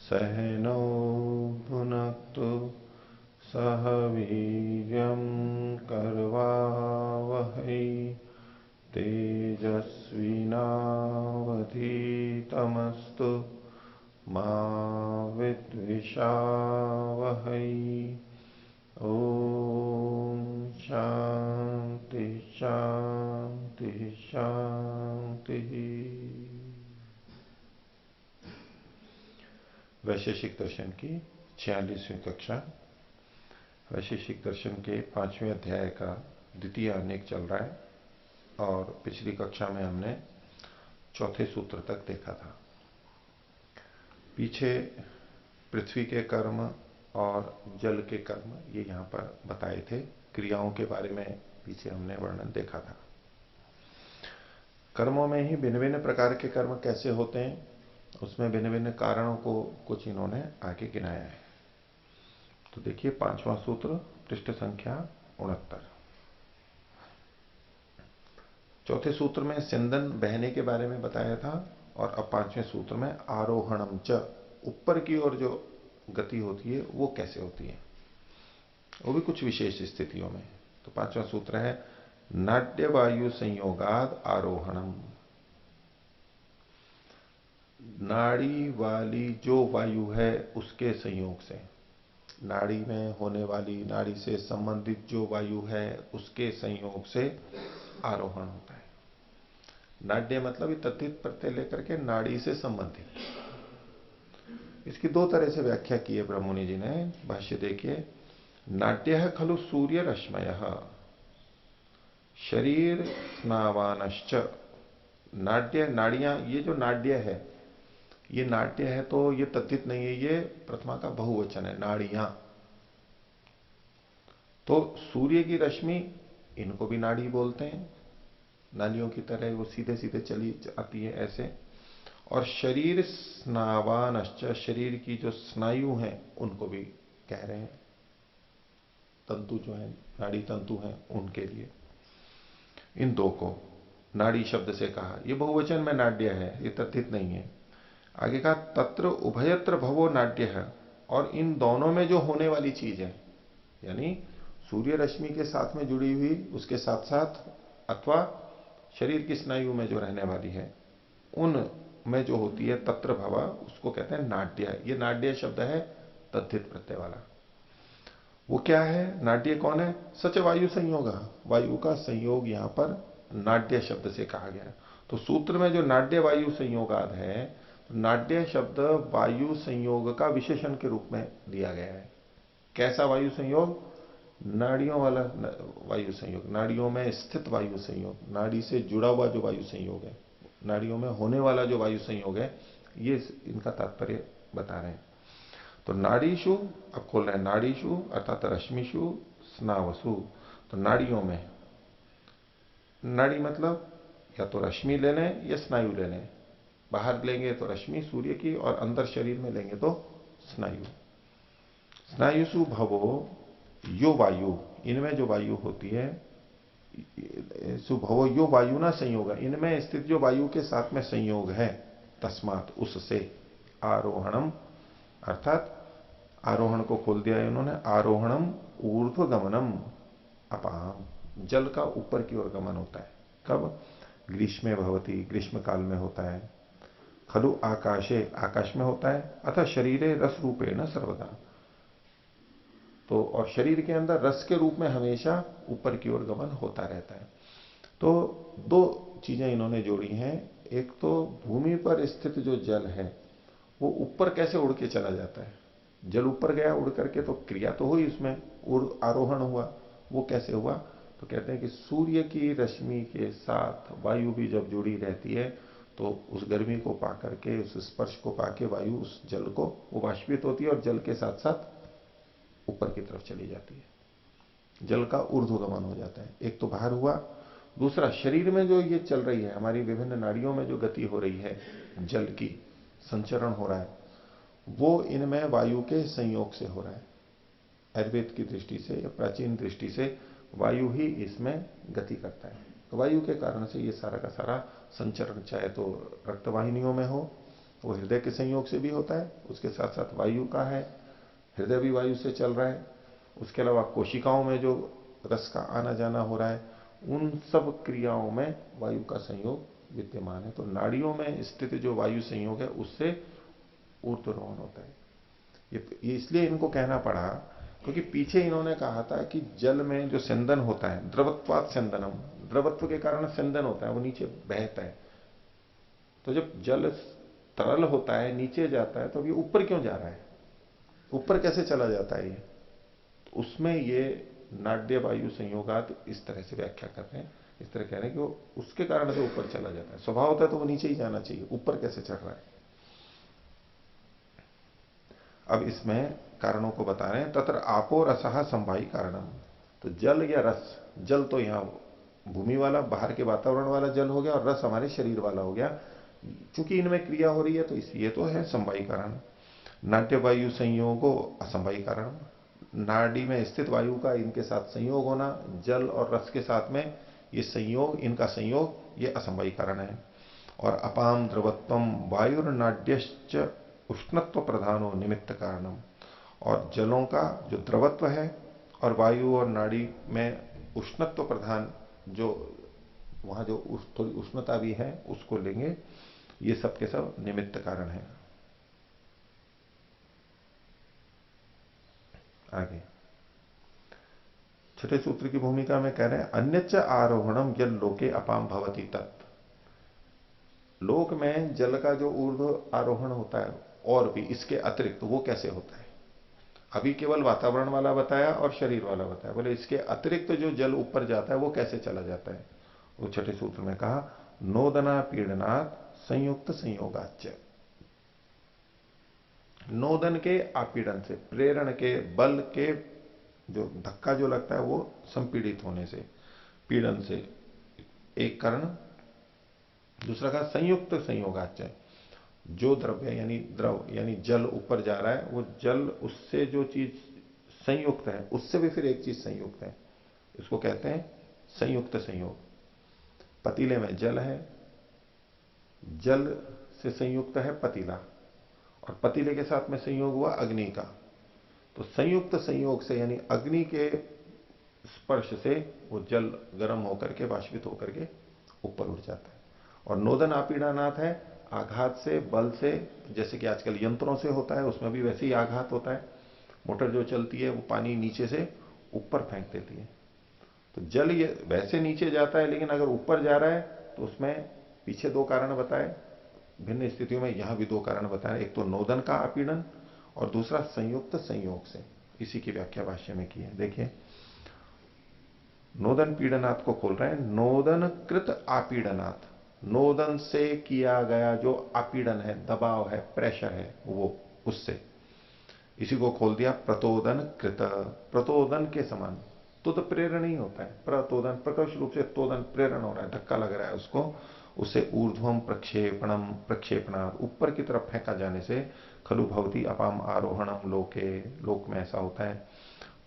सहनौ भुनक्तु सह वीर्यं कर्वावहै तेजस्विनावधीतमस्तु मा विद्विषावहै। ओम शांति शांति शांति। वैशेषिक दर्शन की 46वीं कक्षा। वैशेषिक दर्शन के 5वें अध्याय का द्वितीय अनेक चल रहा है और पिछली कक्षा में हमने चौथे सूत्र तक देखा था। पीछे पृथ्वी के कर्म और जल के कर्म ये यहां पर बताए थे। क्रियाओं के बारे में पीछे हमने वर्णन देखा था। कर्मों में ही भिन्न भिन्न प्रकार के कर्म कैसे होते हैं, उसमें भिन्न भिन्न कारणों को कुछ इन्होंने आगे गिनाया है। तो देखिए 5वां सूत्र पृष्ठ संख्या 69। चौथे सूत्र में सिंदन बहने के बारे में बताया था और अब 5वें सूत्र में आरोहणम च, ऊपर की ओर जो गति होती है वो कैसे होती है, वो भी कुछ विशेष स्थितियों में। तो 5वां सूत्र है नाट्य वायु संयोगाद आरोहणम। नाड़ी वाली जो वायु है उसके संयोग से, नाड़ी में होने वाली, नाड़ी से संबंधित जो वायु है उसके संयोग से आरोहण होता है। नाड्य मतलब तद्धित प्रत्यय लेकर के नाड़ी से संबंधित। इसकी दो तरह से व्याख्या की है ब्रह्ममुनि जी ने। भाष्य देखिए, नाड्य खलु सूर्य रश्मय शरीर स्नावानश्च। नाड्य, नाड़ियां, ये जो नाड्य है, ये नाट्य है तो ये तद्धित नहीं है, ये प्रथमा का बहुवचन है, नाड़ियां। तो सूर्य की रश्मि, इनको भी नाड़ी बोलते हैं, नालियों की तरह वो सीधे सीधे चली आती है ऐसे। और शरीर स्नावानश्च, शरीर की जो स्नायु हैं उनको भी कह रहे हैं, तंतु जो है, नाड़ी तंतु हैं, उनके लिए इन दो को नाड़ी शब्द से कहा। ये बहुवचन में नाड्य है, ये तद्धित नहीं है। आगे कहा तत्र उभयत्र भवो नाड्य है, और इन दोनों में जो होने वाली चीज है, यानी सूर्य रश्मि के साथ में जुड़ी हुई, उसके साथ साथ अथवा शरीर की स्नायु में जो रहने वाली है, उन में जो होती है तत्र भवा, उसको कहते हैं नाड्य। ये नाड्य शब्द है तद्धित प्रत्यय वाला। वो क्या है, नाड्य कौन है? सच वायु संयोग, वायु का संयोग यहां पर नाड्य शब्द से कहा गया। तो सूत्र में जो नाड्य वायु संयोगाद है, तो नाड्य शब्द वायु संयोग का विशेषण के रूप में दिया गया है। कैसा वायु संयोग? नाड़ियों वाला वायु संयोग, नाड़ियों में स्थित वायु संयोग, नाड़ी से जुड़ा हुआ जो वायु संयोग है, नाड़ियों में होने वाला जो वायु संयोग है, ये इनका तात्पर्य बता रहे हैं। तो नाड़ीशु, अब खोल रहे हैं, नाड़ीशु अर्थात रश्मिशु स्नावसु। तो नाड़ियों में, नाड़ी मतलब या तो रश्मि ले लें या स्नायु ले लें। बाहर लेंगे तो रश्मि सूर्य की, और अंदर शरीर में लेंगे तो स्नायु। स्नायुसु भवो यो वायु, इनमें जो वायु होती है, सुभवो यो वायु ना संयोग, इनमें स्थित जो वायु के साथ में संयोग है, तस्मात उससे आरोहणम, अर्थात आरोहण को खोल दिया है उन्होंने, आरोहणम ऊर्ध्व गमनम अपाम, जल का ऊपर की ओर गमन होता है। कब? ग्रीष्मे भवती, ग्रीष्म काल में होता है। खलु आकाशे, आकाश में होता है। अतः शरीरे रस रूपेण सर्वदा, तो और शरीर के अंदर रस के रूप में हमेशा ऊपर की ओर गमन होता रहता है। तो दो चीजें इन्होंने जोड़ी हैं। एक तो भूमि पर स्थित जो जल है वो ऊपर कैसे उड़ के चला जाता है। जल ऊपर गया उड़ करके, तो क्रिया तो हुई उसमें, आरोहण हुआ। वो कैसे हुआ? तो कहते हैं कि सूर्य की रश्मि के साथ वायु भी जब जुड़ी रहती है तो उस गर्मी को पा करके, उस स्पर्श को पाके वायु उस जल को, वो वाष्पित होती है और जल के साथ साथ ऊपर की तरफ चली जाती है। जल का ऊर्ध्वगमन हो जाता है। एक तो बाहर हुआ, दूसरा शरीर में जो ये चल रही है, हमारी विभिन्न नाड़ियों में जो गति हो रही है, जल की संचरण हो रहा है, वो इनमें वायु के संयोग से हो रहा है। आयुर्वेद की दृष्टि से या प्राचीन दृष्टि से वायु ही इसमें गति करता है। तो वायु के कारण से ये सारा का सारा संचरण, चाहे तो रक्तवाहिनियों में हो वो हृदय के संयोग से भी होता है, उसके साथ साथ वायु का है, हृदय भी वायु से चल रहा है, उसके अलावा कोशिकाओं में जो रस का आना जाना हो रहा है, उन सब क्रियाओं में वायु का संयोग विद्यमान है। तो नाड़ियों में स्थित जो वायु संयोग है उससे ऊर्ध्वरोहण होता है। ये इसलिए इनको कहना पड़ा क्योंकि पीछे इन्होंने कहा था कि जल में जो सेंदन होता है, द्रवत्वात सेंदनम, द्रवत्व के कारण सेंदन होता है, वो नीचे बहता है। तो जब जल तरल होता है, नीचे जाता है, तो ये ऊपर क्यों जा रहा है, ऊपर कैसे चला जाता है ये? तो उसमें ये नाड्य वायु संयोगात इस तरह से व्याख्या कर रहे हैं, इस तरह कह रहे हैं कि वो उसके कारण से ऊपर चला जाता है। स्वभाव होता है तो वो नीचे ही जाना चाहिए, ऊपर कैसे चढ़ रहा है? अब इसमें कारणों को बता रहे हैं। तत्र आपो रसः संवाही कारणम। तो जल या रस, जल तो यहां भूमि वाला, बाहर के वातावरण वाला जल हो गया, और रस हमारे शरीर वाला हो गया। चूंकि इनमें क्रिया हो रही है तो इसलिए तो है संवाही कारण। नाट्य वायु संयोगो असंवाही कारण। नाड़ी में स्थित वायु का इनके साथ संयोग होना, जल और रस के साथ में ये संयोग, इनका संयोग, ये असंवाही कारण है। और अपाम द्रवत्वम वायुर्नाड्यश्च उष्णत्व प्रधानो निमित्त कारणम। और जलों का जो द्रवत्व है और वायु और नाड़ी में उष्णत्व प्रधान, जो वहां जो थोड़ी उष्णता भी है उसको लेंगे, ये सब के सब निमित्त कारण है। आगे छठे सूत्र की भूमिका में कह रहे हैं अन्यच्च आरोहणम यद लोके अपाम भवति तत्। लोक में जल का जो ऊर्ध्व आरोहण होता है और भी इसके अतिरिक्त, वो कैसे होता है? अभी केवल वातावरण वाला बताया और शरीर वाला बताया, बोले इसके अतिरिक्त जो जल ऊपर जाता है वो कैसे चला जाता है? वो छठे सूत्र में कहा नोदना पीड़नात् संयुक्त संयोगाच्च। नोदन के आपीड़न से, प्रेरण के बल के, जो धक्का जो लगता है वो संपीड़ित होने से, पीड़न से, एक कारण। दूसरा कहा संयुक्त संयोगाच्च। जो द्रव्य यानी द्रव यानी जल ऊपर जा रहा है, वो जल उससे जो चीज संयुक्त है उससे भी फिर एक चीज संयुक्त है, इसको कहते हैं संयुक्त संयोग। पतीले में जल है, जल से संयुक्त है पतीला, और पतीले के साथ में संयोग हुआ अग्नि का। तो संयुक्त संयोग से यानी अग्नि के स्पर्श से वो जल गर्म होकर के, वाष्पित होकर के ऊपर उठ जाता है। और नोदन आपीड़नाथ है, आघात से, बल से, जैसे कि आजकल यंत्रों से होता है, उसमें भी वैसे ही आघात होता है। मोटर जो चलती है वो पानी नीचे से ऊपर फेंक देती है। तो जल ये वैसे नीचे जाता है, लेकिन अगर ऊपर जा रहा है तो उसमें पीछे दो कारण बताए, भिन्न स्थितियों में यहां भी दो कारण बताए। एक तो नोदन का आपीड़न और दूसरा संयुक्त संयोग से। इसी की व्याख्या भाष्य में की है, देखिए। नोदन पीड़नाथ को खोल रहे हैं, नोदन कृत आपीड़नाथ। नोदन से किया गया जो आपीड़न है, दबाव है, प्रेशर है, वो उससे, इसी को खोल दिया प्रतोदन कृत। प्रतोदन के समान, तो प्रेरण ही होता है। प्रतोदन प्रकर्ष रूप से, तोदन प्रेरण हो रहा है, धक्का लग रहा है उसको, उसे ऊर्ध्वम प्रक्षेपणम, प्रक्षेपणा ऊपर की तरफ फेंका जाने से खलु भवती अपाम आरोहणम लोके, लोक में ऐसा होता है।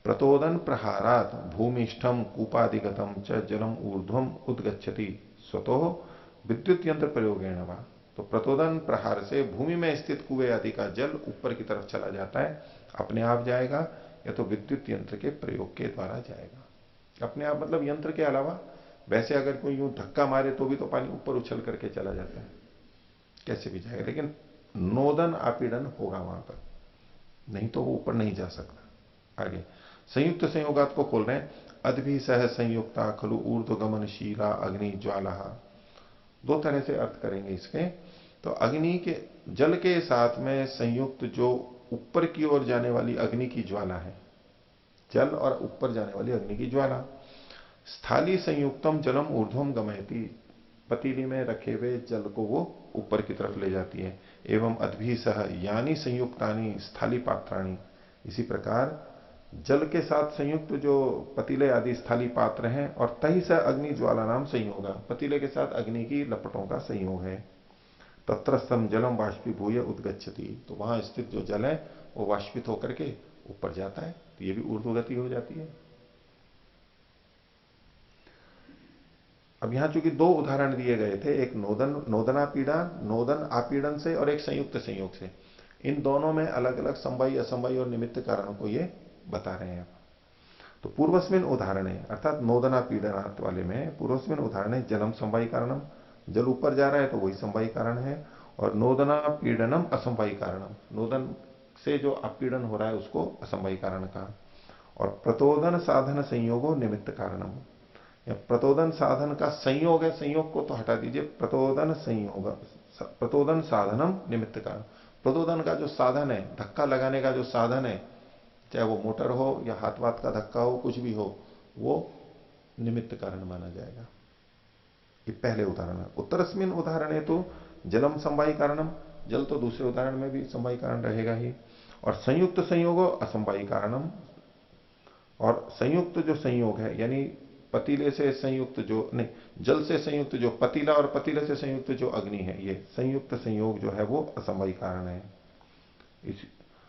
प्रतोदन प्रहारात भूमिष्ठम कूपादिगतम च जलम ऊर्ध्वम उद्गच्छति स्वतो विद्युत यंत्र प्रयोगेण वा। तो प्रतोदन प्रहार से भूमि में स्थित कुएं आदि का जल ऊपर की तरफ चला जाता है, अपने आप जाएगा या तो विद्युत यंत्र के प्रयोग के द्वारा जाएगा। अपने आप मतलब यंत्र के अलावा, वैसे अगर कोई यूं धक्का मारे तो भी तो पानी ऊपर उछल करके चला जाता है, कैसे भी जाएगा, लेकिन नोदन आपीड़न होगा वहां पर, नहीं तो वो ऊपर नहीं जा सकता। आगे संयुक्त संयोगात को खोल रहे हैं, अद्भि सह संयुक्ता खलु ऊर्ध्व गमनशीला अग्नि ज्वाला। दो तरह से अर्थ करेंगे इसके। तो अग्नि के, जल के साथ में संयुक्त जो ऊपर की ओर जाने वाली अग्नि की ज्वाला है, जल और ऊपर जाने वाली अग्नि की ज्वाला। स्थाली संयुक्तम जलम ऊर्ध्वम गमयति। पतीली में रखे हुए जल को वो ऊपर की तरफ ले जाती है। एवं अद्भि सह यानी संयुक्तानी स्थाली पात्राणी। इसी प्रकार जल के साथ संयुक्त जो पतीले आदि स्थाली पात्र हैं, और तही से अग्नि ज्वाला नाम संयोग, पतीले के साथ अग्नि की लपटों का संयोग है। तत्रस्थम जलम वाष्पीभूय उद्गच्छति। तो वहां स्थित जो जल है वो वाष्पित होकर के ऊपर जाता है, तो ये भी ऊर्ध्वगति हो जाती है। अब यहां चूंकि दो उदाहरण दिए गए थे, एक नोदनापीड़न, नोदन आपीड़न से, और एक संयुक्त संयोग से। इन दोनों में अलग अलग संवाई असंवाई और निमित्त कारण को ये बता रहे हैं। तो पूर्वस्मिन उदाहरण है, अर्थात नोदना पीड़नात् वाले में पूर्वस्मिन उदाहरण है जलम संवाई कारणम, जल ऊपर जा रहा है तो वही संवाई कारण है। और नोदना पीड़नम असंवाई कारणम, नोदन से जो अपीड़न हो रहा है उसको असंवाई कारण कहा। और प्रतोदन साधन संयोगो निमित्त कारणम, या प्रतोदन साधन का संयोग है, संयोग को तो हटा दीजिए, प्रतोदन संयोग, प्रतोदन साधनम निमित्त कारण। प्रतोदन का जो साधन है, धक्का लगाने का जो साधन है, चाहे वो मोटर हो या हाथ वात का धक्का हो, कुछ भी हो, वो निमित्त कारण माना जाएगा। ये पहले उदाहरण है। उत्तरस्मिन उदाहरण है तो जलम संवाई कारणम, जल तो दूसरे उदाहरण में भी संवाई कारण रहेगा ही। और संयुक्त संयोग असंवाई कारणम, और संयुक्त जो संयोग है, यानी पतीले से संयुक्त जो नहीं, जल से संयुक्त जो पतीला और पतीले से संयुक्त जो अग्नि है, ये संयुक्त संयोग जो है वो असंवाई कारण है। इस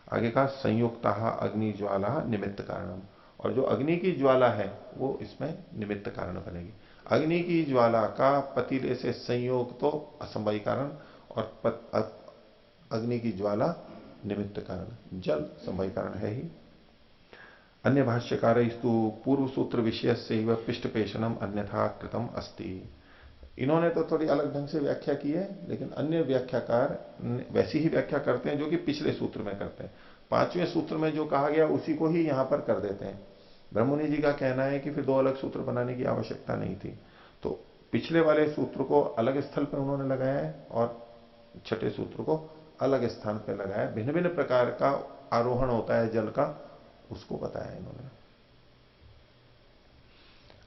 आगे का संयुक्ता अग्नि ज्वाला निमित्त कारणम, और जो अग्नि की ज्वाला है वो इसमें निमित्त कारण बनेगी। अग्नि की ज्वाला का पतीले से संयोग तो असंवाई कारण, और अग्नि की ज्वाला निमित्त कारण, जल संवाई कारण है ही। अन्य भाष्यकार पूर्व सूत्र विषय से वह पिष्ट पेशनम अन्यथा कृतम अस्ति। इन्होंने तो थोड़ी अलग ढंग से व्याख्या की है, लेकिन अन्य व्याख्याकार वैसी ही व्याख्या करते हैं जो कि पिछले सूत्र में करते हैं। पांचवें सूत्र में जो कहा गया उसी को ही यहां पर कर देते हैं। ब्रह्ममुनि जी का कहना है कि फिर दो अलग सूत्र बनाने की आवश्यकता नहीं थी, तो पिछले वाले सूत्र को अलग स्थल पर उन्होंने लगाया है और छठे सूत्र को अलग स्थान पर लगाया। भिन्न भिन्न प्रकार का आरोहण होता है जल का, उसको बताया इन्होंने।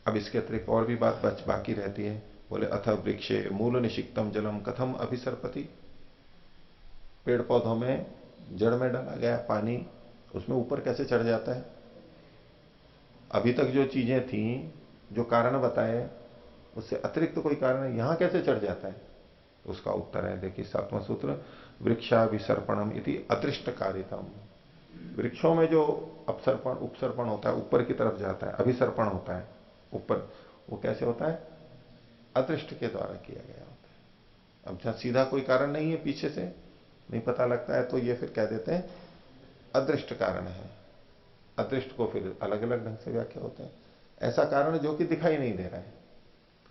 अब इसके अतिरिक्त और भी बात बाकी रहती है। बोले अथ वृक्षे मूल निषिक्तम जलम कथम अभिसर्पति, पेड़ पौधों में जड़ में डाला गया पानी उसमें ऊपर कैसे चढ़ जाता है? अभी तक जो चीजें थी, जो कारण बताए, उससे अतिरिक्त कोई कारण है, यहां कैसे चढ़ जाता है? उसका उत्तर है, देखिए 7वां सूत्र, वृक्षा विसर्पणम इति अदृष्ट कारितम। वृक्षों में जो अपसर्पण उपसर्पण होता है, ऊपर की तरफ जाता है, अभिसर्पण होता है ऊपर, वो कैसे होता है? अदृष्ट के द्वारा किया गया होता है। अब जहां सीधा कोई कारण नहीं है, पीछे से नहीं पता लगता है, तो ये फिर कह देते हैं अदृष्ट कारण है। अदृष्ट को फिर अलग अलग ढंग से व्याख्या होते हैं। ऐसा कारण जो कि दिखाई नहीं दे रहा है,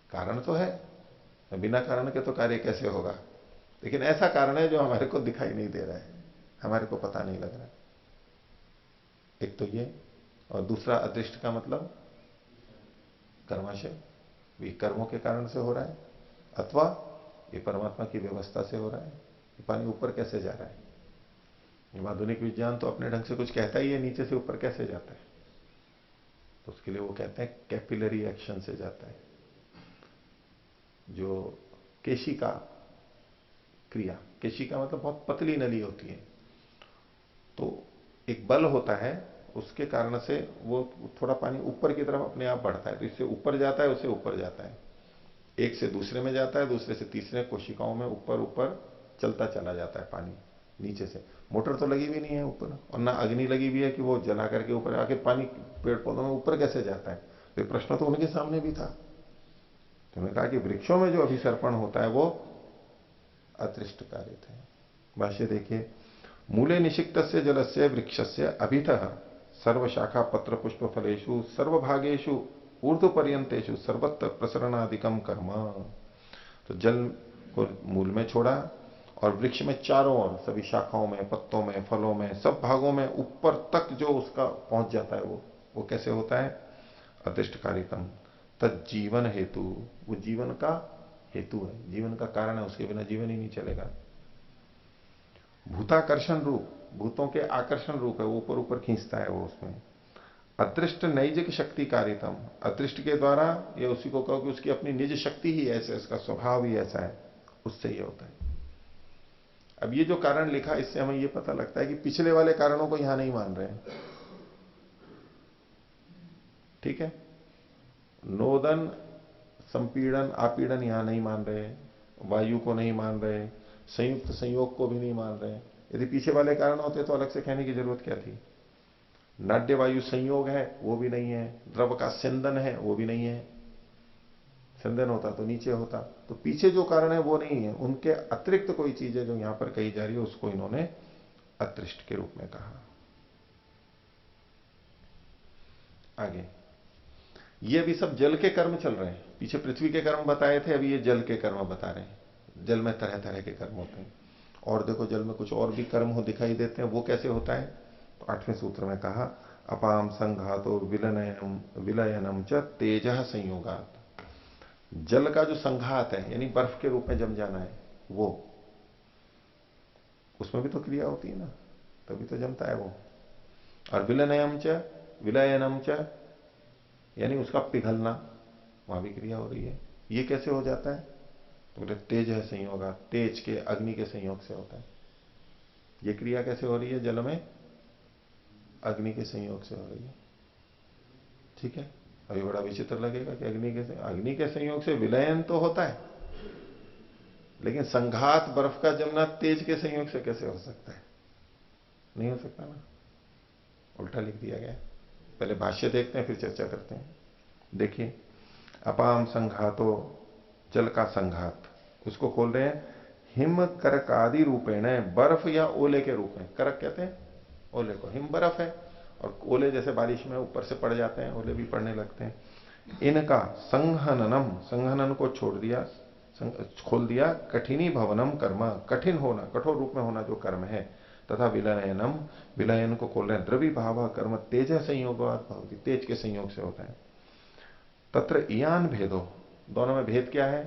कारण तो है, बिना कारण के तो कार्य कैसे होगा, लेकिन ऐसा कारण है जो हमारे को दिखाई नहीं दे रहा है, हमारे को पता नहीं लग रहा है। एक तो ये, और दूसरा अदृष्ट का मतलब कर्माशय, ये कर्मों के कारण से हो रहा है, अथवा ये परमात्मा की व्यवस्था से हो रहा है। ये पानी ऊपर कैसे जा रहा है? ये आधुनिक विज्ञान तो अपने ढंग से कुछ कहता ही है, नीचे से ऊपर कैसे जाता है, तो उसके लिए वो कहते हैं कैपिलरी एक्शन से जाता है। जो केशिका क्रिया, केशिका मतलब बहुत पतली नली होती है, तो एक बल होता है, उसके कारण से वो थोड़ा पानी ऊपर की तरफ अपने आप बढ़ता है, तो इससे ऊपर जाता है, उससे ऊपर जाता है, एक से दूसरे में जाता है, दूसरे से तीसरे कोशिकाओं में ऊपर ऊपर चलता चला जाता है पानी। नीचे से मोटर तो लगी भी नहीं है ऊपर, और ना अग्नि लगी भी है कि वो जला करके ऊपर आके पानी पेड़ पौधों में ऊपर कैसे जाता है? तो प्रश्न तो उनके सामने भी था। तो उन्होंने कहा कि वृक्षों में जो अभिसर्पण होता है वो अदृष्ट कार्य थे। भाष्य देखिए, मूले निषिक्त से जल से वृक्ष से अभित सर्वशाखा पत्र पुष्प फलेशु सर्वभागेशु ऊर्ध्व पर्यंतेशु सर्वत्र प्रसरणादिकम कर्म। तो जल को मूल में छोड़ा, और वृक्ष में चारों ओर सभी शाखाओं में, पत्तों में, फलों में, सब भागों में ऊपर तक जो उसका पहुंच जाता है, वो कैसे होता है? अदृष्टकारितम तज्जीवन हेतु, वो जीवन का हेतु है, जीवन का कारण है, उसके बिना जीवन ही नहीं चलेगा। भूताकर्षण रूप, भूतों के आकर्षण रूप है, वो ऊपर ऊपर खींचता है वो उसमें। अदृष्ट नैजिक शक्ति कारितम, अदृष्ट के द्वारा ये उसी को कहो कि उसकी अपनी निज शक्ति ही ऐसे, उसका स्वभाव ही ऐसा है, उससे ये होता है। अब ये जो कारण लिखा, इससे हमें ये पता लगता है कि पिछले वाले कारणों को यहां नहीं मान रहे हैं। ठीक है, नोदन संपीड़न आपीड़न यहां नहीं मान रहे, वायु को नहीं मान रहे, संयुक्त संयोग को भी नहीं मान रहे। यदि पीछे वाले कारण होते तो अलग से कहने की जरूरत क्या थी? नाड्य वायु संयोग है, वो भी नहीं है, द्रव का स्यंदन है, वो भी नहीं है, संदन होता तो नीचे होता। तो पीछे जो कारण है वो नहीं है, उनके अतिरिक्त कोई चीज है जो यहां पर कही जा रही है, उसको इन्होंने अदृष्ट के रूप में कहा। आगे ये अभी सब जल के कर्म चल रहे हैं, पीछे पृथ्वी के कर्म बताए थे, अभी ये जल के कर्म बता रहे हैं। जल में तरह तरह के कर्म होते हैं, और देखो जल में कुछ और भी कर्म हो दिखाई देते हैं, वो कैसे होता है। तो 8वें सूत्र में कहा अपाम संघातो विलयनम विलयनम च तेज संयोगात। जल का जो संघात है यानी बर्फ के रूप में जम जाना है, वो उसमें भी तो क्रिया होती है ना, तभी तो जमता है वो। और विलयनम च यानी उसका पिघलना, वहां भी क्रिया हो रही है। ये कैसे हो जाता है, तो बोले तेज है संयोगा, तेज के अग्नि के संयोग से होता है। ये क्रिया कैसे हो रही है जल में, अग्नि के संयोग से हो रही है। ठीक है, अभी बड़ा विचित्र लगेगा कि अग्नि के संयोग से विलयन तो होता है, लेकिन संघात बर्फ का जमना तेज के संयोग से कैसे हो सकता है, नहीं हो सकता ना, उल्टा लिख दिया गया। पहले भाष्य देखते हैं फिर चर्चा करते हैं। देखिए अपाम संघातो, जल का संघात, उसको खोल रहे हैं हिम करक आदि रूपेण, बर्फ या ओले के रूप में। करक कहते हैं ओले को, हिम बर्फ है, और ओले जैसे बारिश में ऊपर से पड़ जाते हैं, ओले भी पड़ने लगते हैं। इनका संहननम, संहनन को छोड़ दिया, खोल दिया, कठिनी भवनम कर्म, कठिन होना, कठोर रूप में होना जो कर्म है, तथा विलयनम, विलयन को खोल रहे हैं द्रवी भाव कर्म तेज संयोग भवती, तेज के संयोग से होता है। तत्र इयान भेदो, दोनों में भेद क्या है,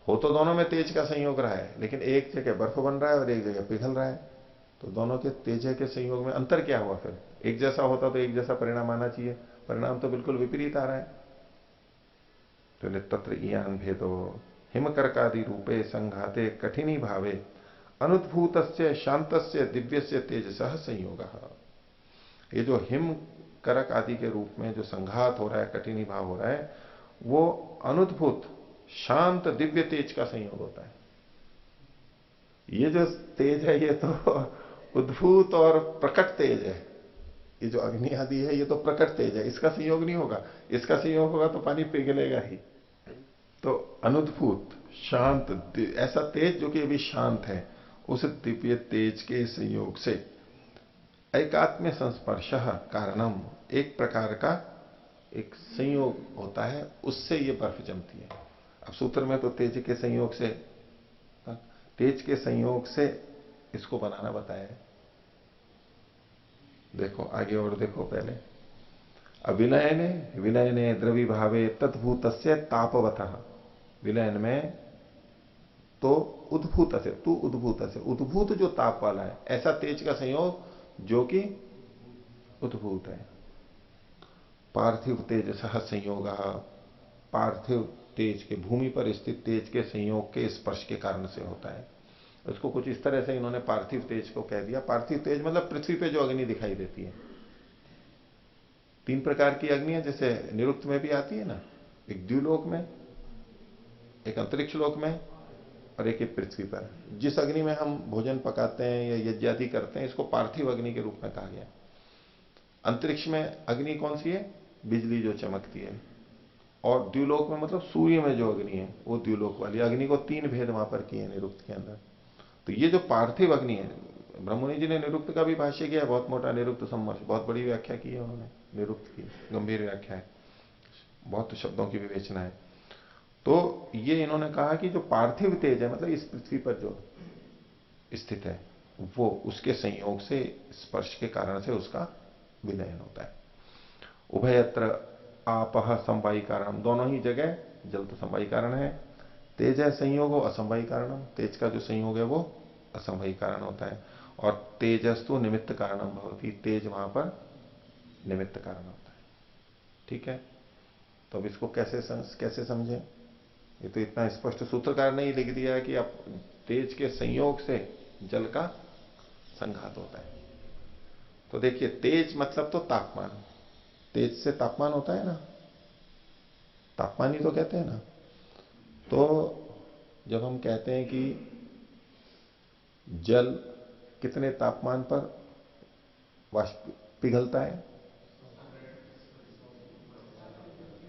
हो तो दोनों में तेज का संयोग रहा है, लेकिन एक जगह बर्फ बन रहा है और एक जगह पिघल रहा है, तो दोनों के तेज के संयोग में अंतर क्या हुआ। फिर एक जैसा होता तो एक जैसा परिणाम आना चाहिए, परिणाम तो बिल्कुल विपरीत आ रहा है। तो तत्र इयान भेदो हिमकर्कादि रूपे संघाते कठिनी भावे अनुद्भूत शांत दिव्य से तेजस संयोग। ये जो हिम करक आदि के रूप में जो संघात हो रहा है, कठिनी भाव हो रहा है, वो अनुद्भूत शांत दिव्य तेज का संयोग होता है। ये जो तेज है ये तो उद्भूत और प्रकट तेज है, ये जो अग्नि आदि है ये तो प्रकट तेज है, इसका संयोग नहीं होगा। इसका संयोग होगा तो पानी पिघलेगा ही। तो अनुद्भूत शांत ऐसा तेज जो कि अभी शांत है, उस दिव्य तेज के संयोग से एकात्म्य संस्पर्श कारणम, एक प्रकार का एक संयोग होता है, उससे ये बर्फ जमती है। अब सूत्र में तो तेज के संयोग से, तेज के संयोग से इसको बनाना बताया है। देखो आगे और देखो, पहले अविलयने विलयने द्रवी भावे तद्भूत तापवत, विलयन में तो उद्भूत से, तू उद्भूत से, उद्भूत जो ताप वाला है, ऐसा तेज का संयोग जो कि उद्भूत है। पार्थिव तेज सह संयोग, पार्थिव तेज के, भूमि पर स्थित तेज के संयोग के स्पर्श के कारण से होता है। उसको कुछ इस तरह से इन्होंने पार्थिव तेज को कह दिया। पार्थिव तेज मतलब पृथ्वी पे जो अग्नि दिखाई देती है। 3 प्रकार की अग्नि है, जैसे निरुक्त में भी आती है ना, एक द्युलोक में, एक अंतरिक्ष लोक में, और एक पृथ्वी पर। जिस अग्नि में हम भोजन पकाते हैं या यज्ञ आदि करते हैं, इसको पार्थिव अग्नि के रूप में कहा गया। अंतरिक्ष में अग्नि कौन सी है, बिजली जो चमकती है। और द्युलोक में मतलब सूर्य में जो अग्नि है वो द्युलोक वाली अग्नि को 3 भेद वहां पर किए निरुक्त के अंदर। तो ये जो पार्थिव अग्नि है, ब्रह्मणि जी ने निरुक्त का भी भाष्य किया है, बहुत मोटा निरुक्त सम्मर्श, बहुत बड़ी व्याख्या की है उन्होंने निरुक्त की, गंभीर व्याख्या है, बहुत शब्दों की विवेचना है। तो ये इन्होंने कहा कि जो पार्थिव तेज है, मतलब इस पृथ्वी पर जो स्थित है, वो उसके संयोग से, स्पर्श के कारण से उसका विलयन होता है। उभयत्र आपह समवायी कारण, दोनों ही जगह जल तो समवायी कारण है, तेज है संयोग हो असमवायी कारणम, तेज का जो संयोग है वो असमवायी कारण होता है। और तेजस्तु निमित्त कारणम भवती, तेज वहां पर निमित्त कारण होता है। ठीक है, तो अब इसको कैसे समझे, ये तो इतना स्पष्ट सूत्रकार ने ही लिख दिया है कि अब तेज के संयोग से जल का संघात होता है। तो देखिए तेज मतलब तो तापमान, तेज से तापमान होता है ना, तापमान ही तो कहते हैं ना। तो जब हम कहते हैं कि जल कितने तापमान पर वाष्प पिघलता है,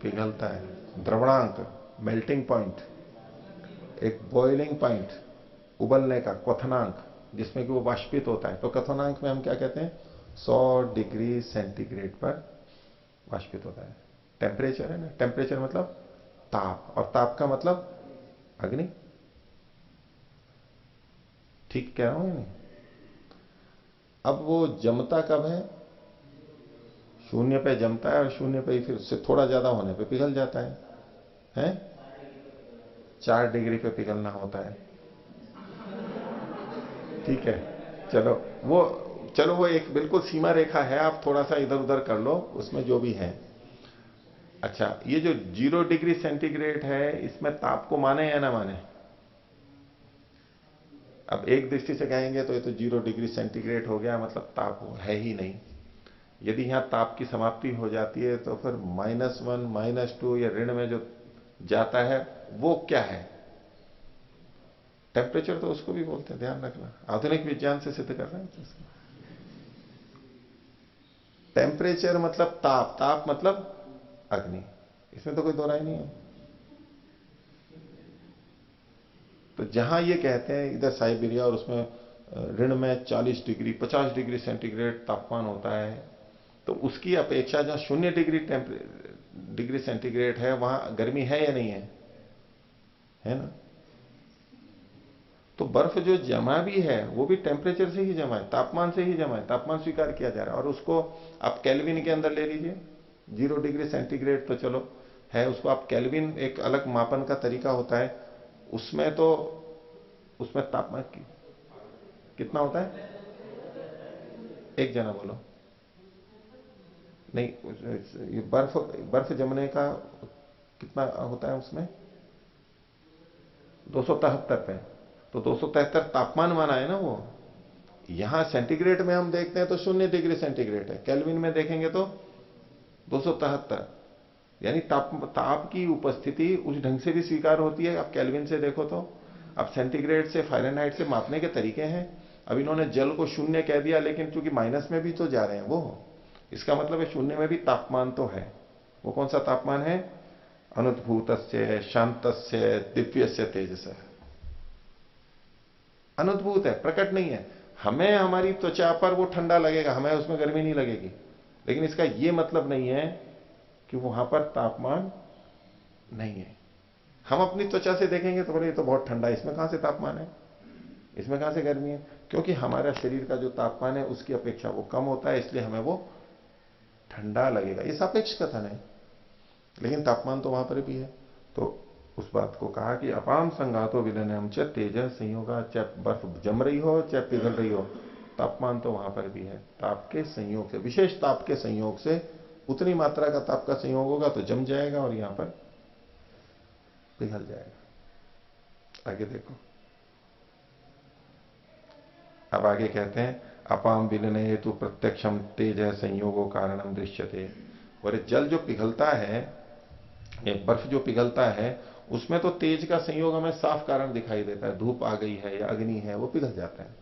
पिघलता है, द्रवणांक मेल्टिंग पॉइंट, एक बॉइलिंग पॉइंट, उबलने का क्वथनांक, जिसमें कि वो वाष्पित होता है। तो क्वथनांक में हम क्या कहते हैं? 100 डिग्री सेंटीग्रेड पर वाष्पित होता है। टेम्परेचर है ना, टेम्परेचर मतलब ताप, और ताप का मतलब अग्नि। ठीक कह रहा हूं या नहीं? अब वो जमता कब है? शून्य पे जमता है, और शून्य पे ही फिर उससे थोड़ा ज्यादा होने पे पिघल जाता है। हैं? 4 डिग्री पे पिघलना होता है। ठीक है, चलो वो, चलो वो एक बिल्कुल सीमा रेखा है, आप थोड़ा सा इधर उधर कर लो उसमें जो भी है। अच्छा, ये जो 0 डिग्री सेंटीग्रेड है, इसमें ताप को माने या ना माने? अब एक दृष्टि से कहेंगे तो ये तो 0 डिग्री सेंटीग्रेड हो गया, मतलब ताप है ही नहीं। यदि यहां ताप की समाप्ति हो जाती है तो फिर -1 -2 या ऋण में जो जाता है वो क्या है? टेम्परेचर तो उसको भी बोलते हैं, ध्यान रखना, आधुनिक विज्ञान से सिद्ध कर रहे हैं। टेम्परेचर मतलब ताप, ताप मतलब अग्नि, इसमें तो कोई दो राय नहीं है। तो जहां ये कहते हैं इधर साइबेरिया और उसमें ऋण में 40 डिग्री 50 डिग्री सेंटीग्रेड तापमान होता है, तो उसकी अपेक्षा जहां 0 डिग्री सेंटीग्रेड है वहां गर्मी है या नहीं है ना? तो बर्फ जो जमा भी है वो भी टेम्परेचर से ही जमा है, तापमान से ही जमा है, तापमान स्वीकार किया जा रहा है। और उसको आप केल्विन के अंदर ले लीजिए। 0 डिग्री सेंटीग्रेड तो चलो है, उसको आप केल्विन, एक अलग मापन का तरीका होता है उसमें, तो उसमें तापमान कितना होता है? एक जना बोलो। नहीं, ये बर्फ, बर्फ जमने का कितना होता है उसमें? 273 पे। तो 273 तापमान माना है ना वो। यहां सेंटीग्रेड में हम देखते हैं तो 0 डिग्री सेंटीग्रेड है, केल्विन में देखेंगे तो 273। यानी ताप की उपस्थिति उस ढंग से भी स्वीकार होती है। आप केल्विन से देखो तो, अब सेंटीग्रेड से फारेनहाइट से मापने के तरीके हैं। अब इन्होंने जल को शून्य कह दिया, लेकिन चूंकि माइनस में भी तो जा रहे हैं वो, इसका मतलब है शून्य में भी तापमान तो है। वो कौन सा तापमान है? अनुद्भूत शांत दिव्य से तेज से। अनुद्भूत है, प्रकट नहीं है। हमें हमारी त्वचा पर वो ठंडा लगेगा, हमें उसमें गर्मी नहीं लगेगी, लेकिन इसका ये मतलब नहीं है कि वहां पर तापमान नहीं है। हम अपनी त्वचा से देखेंगे तो बोले ये तो बहुत ठंडा है, इसमें कहां से तापमान है, इसमें कहां से गर्मी है? क्योंकि हमारा शरीर का जो तापमान है उसकी अपेक्षा वो कम होता है, इसलिए हमें वो ठंडा लगेगा। ये सापेक्ष कथन है, लेकिन तापमान तो वहां पर भी है। तो उस बात को कहा कि अपाम संघातो विलयनम च तेज संयोगा, चाहे बर्फ जम रही हो चाहे पिघल रही हो, तापमान तो वहां पर भी है। ताप के संयोग से, विशेष ताप के संयोग से, उतनी मात्रा का ताप का संयोग होगा तो जम जाएगा और यहां पर पिघल जाएगा। आगे देखो, अब आगे कहते हैं अपाम विलयन हेतु प्रत्यक्षम तेज संयोगो कारणम दृश्यते। और जल जो पिघलता है, बर्फ जो पिघलता है, उसमें तो तेज का संयोग हमें साफ कारण दिखाई देता है, धूप आ गई है या अग्नि है, वो पिघल जाता है।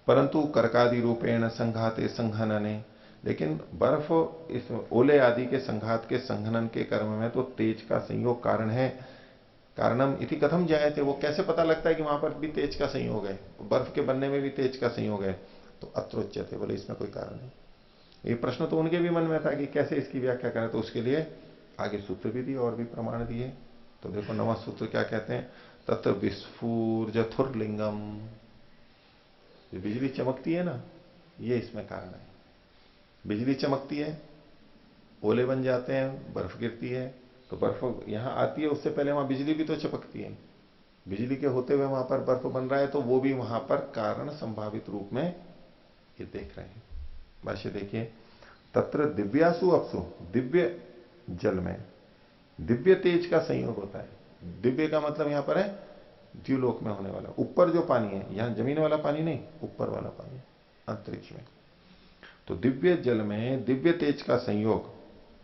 परंतु कर्कादि रूपेण संघाते संघनने, लेकिन बर्फ इस ओले आदि के संघात के संघनन के कर्म में तो तेज का संयोग कारण है। कारणम इति कथम जायते, वो कैसे पता लगता है कि वहां पर भी तेज का संयोग है, बर्फ के बनने में भी तेज का संयोग है? तो अत्रोच्यते, बोले इसमें कोई कारण नहीं। ये प्रश्न तो उनके भी मन में था कि कैसे इसकी व्याख्या करें, तो उसके लिए आगे सूत्र भी दिए और भी प्रमाण दिए। तो देखो नवा सूत्र क्या कहते हैं, तत्र विस्फूर्जथुर्लिंगम, बिजली चमकती है ना, ये इसमें कारण है। बिजली चमकती है, ओले बन जाते हैं, बर्फ गिरती है, तो बर्फ यहां आती है, उससे पहले वहां बिजली भी तो चमकती है। बिजली के होते हुए वहां पर बर्फ बन रहा है, तो वो भी वहां पर कारण संभावित रूप में ये देख रहे हैं। भाष्य देखिए, तत्र दिव्यासु अपसु, दिव्य जल में दिव्य तेज का संयोग होता है। दिव्य का मतलब यहां पर है द्युलोक में होने वाला, ऊपर जो पानी है, यहां जमीन वाला पानी नहीं, ऊपर वाला पानी अंतरिक्ष में। तो दिव्य जल में दिव्य तेज का संयोग,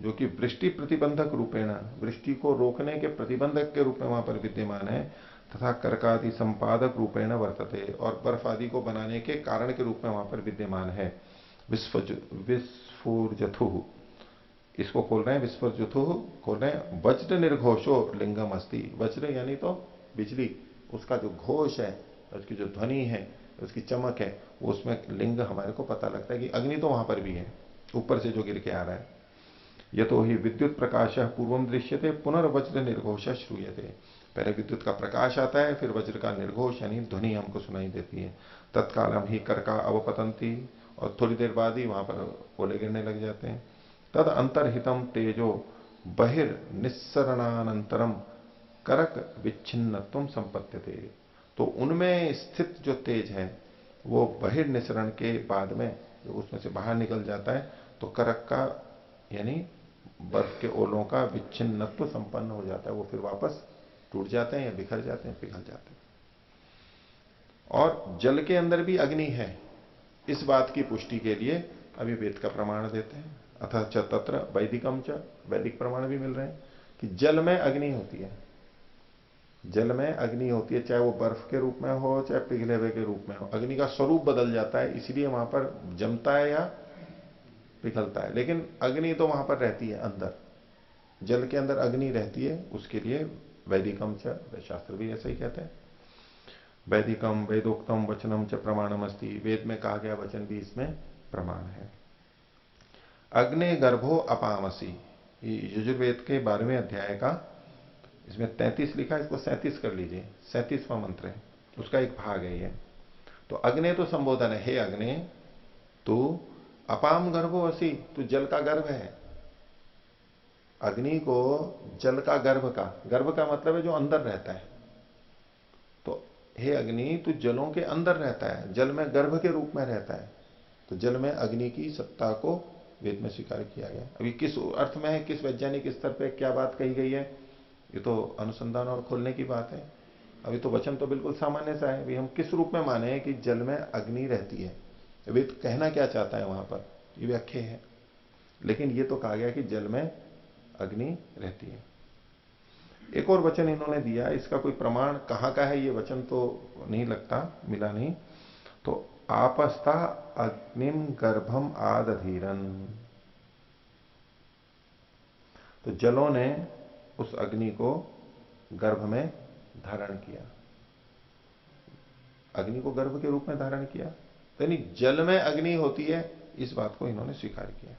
जो कि वृष्टि प्रतिबंधक रूपेण, वृष्टि को रोकने के प्रतिबंधक के रूप में वहां पर विद्यमान है, तथा कर्कादि संपादक रूपेण वर्तते, और बर्फ आदि को बनाने के कारण के रूप में वहां पर विद्यमान है। विस्फुर्जथु, इसको खोल रहे हैं विस्फुर्जुथु, खोल रहे हैं वज्र निर्घोषो लिंगम अस्ति। वज्र यानी तो बिजली, उसका जो घोष है, उसकी जो ध्वनि है, उसकी चमक है, वो उसमें लिंग हमारे को पता लगता है कि अग्नि तो वहां पर भी है, ऊपर से जो गिर के आ रहा है। ये तो ही विद्युत प्रकाश पूर्वम दृश्यते पुनर्वज्र निर्घोष श्रूयते। पहले विद्युत का प्रकाश आता है, फिर वज्र का निर्घोष यानी ध्वनि हमको सुनाई देती है। तत्कालम ही कर का अवपतंती, और थोड़ी देर बाद ही वहां पर ओले गिरने लग जाते हैं। तद अंतर्हितम तेजो बहिर्निस्सरणानंतरम करक विच्छिन्नत्व संपत्त्यते। तो उनमें स्थित जो तेज है वो बहिर्निसरण के बाद में जो उसमें से बाहर निकल जाता है, तो करक का यानी बर्फ के ओलों का विच्छिन्नत्व संपन्न हो जाता है, वो फिर वापस टूट जाते हैं या बिखर जाते हैं, पिघल जाते हैं। और जल के अंदर भी अग्नि है, इस बात की पुष्टि के लिए अभी वेद का प्रमाण देते हैं। अथ च तत्र वैदिकम च, वैदिक प्रमाण भी मिल रहे हैं कि जल में अग्नि होती है। जल में अग्नि होती है, चाहे वो बर्फ के रूप में हो चाहे पिघले हुए के रूप में हो, अग्नि का स्वरूप बदल जाता है, इसलिए वहां पर जमता है या पिघलता है, लेकिन अग्नि तो वहां पर रहती है अंदर। जल के अंदर अग्नि रहती है, उसके लिए वैदिकम च, शास्त्र भी ऐसा ही कहते हैं। वैदिकम वेदोक्तम वचनम च प्रमाणम अस्ति, वेद में कहा गया वचन भी इसमें प्रमाण है। अग्नि गर्भो अपामसी, यजुर्वेद के 12वें अध्याय का, इसमें 33 लिखा है, इसको 37 कर लीजिए, 37वां मंत्र है, उसका एक भाग है ये। तो अग्नि तो संबोधन है, हे अग्नि तू अपाम गर्भो असी, तू जल का गर्भ है। अग्नि को जल का गर्भ का मतलब है जो अंदर रहता है। तो हे अग्नि तू जलों के अंदर रहता है, जल में गर्भ के रूप में रहता है। तो जल में अग्नि की सत्ता को वेद में स्वीकार किया गया। अभी किस अर्थ में है, किस वैज्ञानिक स्तर पे क्या बात कही गई है, ये तो अनुसंधान और खोलने की बात है। अभी तो वचन तो बिल्कुल सामान्य सा है, हम किस रूप में माने कि जल में अग्नि रहती है, वेद कहना क्या चाहता है वहां पर, ये व्याख्या है। लेकिन ये तो कहा गया कि जल में अग्नि रहती है। एक और वचन इन्होंने दिया, इसका कोई प्रमाण कहां का है ये वचन तो नहीं लगता, मिला नहीं। तो आपस्था अग्निम गर्भम आदधीरन, तो जलों ने उस अग्नि को गर्भ में धारण किया, अग्नि को गर्भ के रूप में धारण किया, तो यानी जल में अग्नि होती है, इस बात को इन्होंने स्वीकार किया।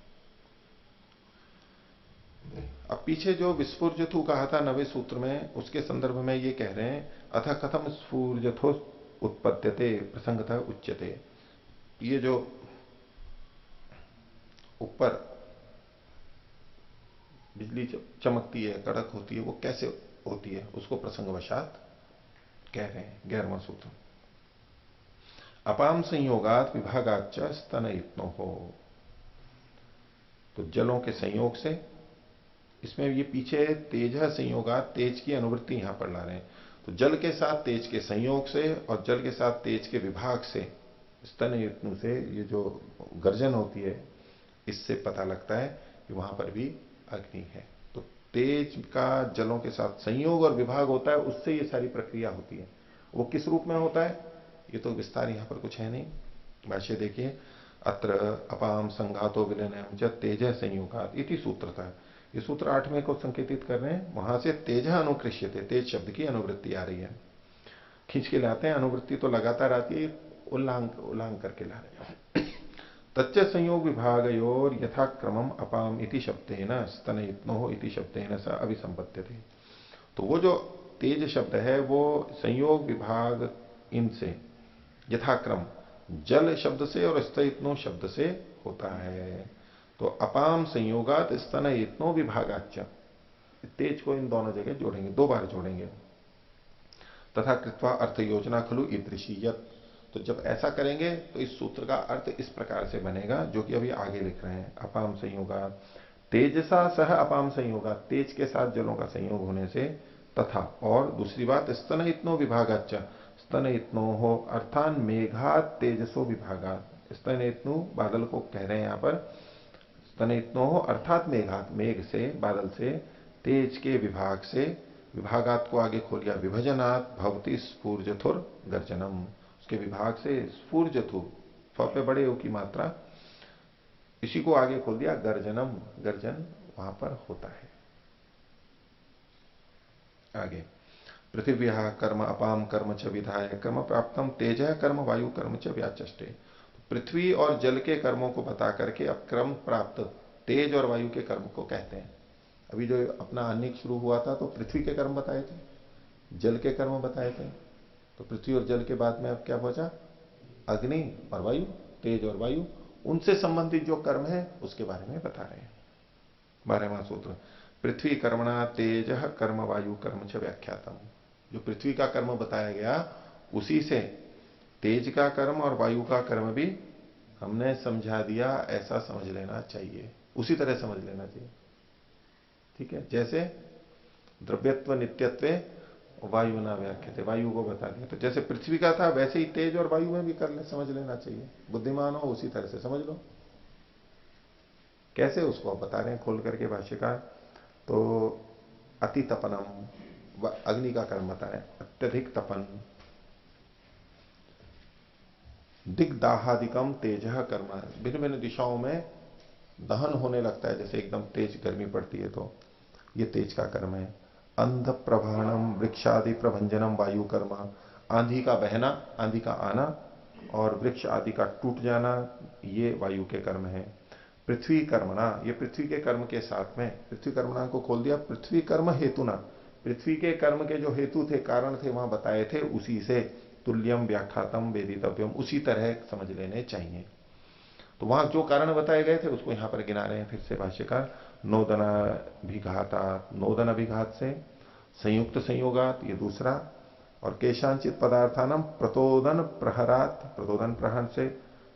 अब पीछे जो विस्फुर्जथु कहा था 9वें सूत्र में, उसके संदर्भ में ये कह रहे हैं अथ कथम स्फूर्जथो उत्पद्यते प्रसंगतः उच्यते। ये जो ऊपर बिजली चमकती है, कड़क होती है, वो कैसे होती है, उसको प्रसंगवशात कह रहे हैं। 11वां सूत्र, अपाम संयोगात विभागाच स्तन इत्नो हो, तो जलों के संयोग से, इसमें ये पीछे तेज संयोगात, तेज की अनुवृत्ति यहां पर ला रहे हैं। तो जल के साथ तेज के संयोग से और जल के साथ तेज के विभाग से, स्तन युत्नु से, ये जो गर्जन होती है, इससे पता लगता है कि वहां पर भी अग्नि है। तो तेज का जलों के साथ संयोग और विभाग होता है, उससे ये सारी प्रक्रिया होती है। वो किस रूप में होता है ये तो विस्तार यहां पर कुछ है नहीं। भाष्य देखिए, अत्र अपाम संघातो विलयनम च तेज संयोगात इति सूत्र था। ये सूत्र 8वें को संकेतित कर रहे हैं, वहां से तेज अनुकृष्यते, तेज शब्द की अनुवृत्ति आ रही है, खींच के लाते हैं। अनुवृत्ति तो लगातार आती है, उल्लांघ करके ला रहे हैं। तच्च संयोग विभागयोर यथाक्रमम अपाम इति शब्देन स्तनयित्नो इति शब्देन स अभिसंपत्त्यते। तो वो जो तेज शब्द है वो संयोग विभाग इनसे यथाक्रम जल शब्द से और स्तयित्नो शब्द से होता है। तो अपाम संयोगात स्तनयित्नो विभागाच, तेज को इन दोनों जगह जोड़ेंगे, 2 बार जोड़ेंगे। तथा कृत्वा अर्थ योजना खलु ईदृशीयत, तो जब ऐसा करेंगे तो इस सूत्र का अर्थ इस प्रकार से बनेगा, जो कि अभी आगे लिख रहे हैं। अपाम संयोगा तेजसा सह अपाम संयोगा, तेज के साथ जलों का संयोग होने से, तथा और दूसरी बात स्तन इतनो विभागाच, स्तन इतनो हो अर्थान मेघात तेजसो विभागात, स्तन इतनु बादल को कह रहे हैं यहां पर, स्तन इतनो हो अर्थात मेघात, मेघ से, बादल से, तेज के विभाग से, विभागात को आगे खोल दिया विभजनात् भवती स्फूर्जथुर गर्जनम, उसके विभाग से स्फूर्जथु, फ पे बड़े हो की मात्रा, इसी को आगे खोल दिया गर्जनम, गर्जन वहां पर होता है। आगे, पृथिव्या कर्म अपाम कर्म च विधाय कर्म प्राप्तम तेज कर्म वायु कर्म च व्याचष्टे। पृथ्वी और जल के कर्मों को बता करके अब कर्म प्राप्त तेज और वायु के कर्म को कहते हैं। अभी जो अपना अनेक शुरू हुआ था तो पृथ्वी के कर्म बताए थे, जल के कर्म बताए थे, तो पृथ्वी और जल के बाद में अब क्या पहुंचा? अग्नि और वायु, तेज और वायु, उनसे संबंधित जो कर्म है उसके बारे में बता रहे हैं। 12वां सूत्र, पृथ्वी कर्मणा तेज कर्म वायु कर्म च व्याख्यातम। जो पृथ्वी का कर्म बताया गया उसी से तेज का कर्म और वायु का कर्म भी हमने समझा दिया, ऐसा समझ लेना चाहिए, उसी तरह समझ लेना चाहिए। ठीक है, जैसे द्रव्यत्व नित्यत्व वायु ना व्याख्या थे, वायु को बता दिया, तो जैसे पृथ्वी का था वैसे ही तेज और वायु में भी कर ले, समझ लेना चाहिए। बुद्धिमान हो उसी तरह से समझ लो। कैसे, उसको आप बता रहे हैं खोल करके भाष्यकार। तो अति तपनम, अग्नि का कर्म बताएं, अत्यधिक तपन। दिग्दाहादिकम तेज कर्म, भिन्न भिन्न दिशाओं में दहन होने लगता है, जैसे एकदम तेज गर्मी पड़ती है तो ये तेज का कर्म है। अंध प्रभाणम वृक्षादि प्रभंजनम वायु कर्म, आंधी का बहना, आंधी का आना और वृक्ष आदि का टूट जाना, ये वायु के कर्म है। पृथ्वी कर्मणा, ये पृथ्वी के कर्म के साथ में, पृथ्वी कर्मणा को खोल दिया, पृथ्वी कर्म हेतुना, पृथ्वी के कर्म के जो हेतु थे, कारण थे, वहां बताए थे, उसी से तुल्यम व्याख्यातम वेदितव्यम, उसी तरह समझ लेने चाहिए। तो वहां जो कारण बताए गए थे उसको यहां पर गिना रहे हैं फिर से भाष्यकार। नोदनाभिघातात, नोदन अभिघात से, संयुक्त संयोगात ये दूसरा, और केशांचित पदार्थानाम प्रतोदन प्रहरात, प्रतोदन प्रहर से,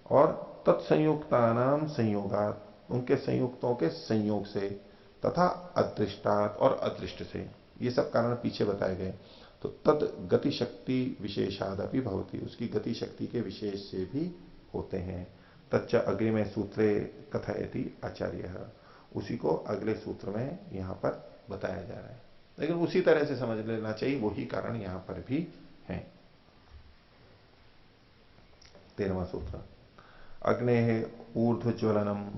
और तत्संयुक्तानाम संयोगात, उनके संयुक्तों के संयोग से, तथा अदृष्टात, और अदृष्ट से, ये सब कारण पीछे बताए गए। तो तद गति शक्ति विशेषादपि भवती, उसकी गति शक्ति के विशेष से भी होते हैं। तच्च अग्रिमे सूत्रे कथयति आचार्य, उसी को अगले सूत्र में यहां पर बताया जा रहा है, लेकिन उसी तरह से समझ लेना चाहिए, वही कारण यहां पर भी है। 13वां सूत्र, अग्ने ऊर्ध्वज्वलनम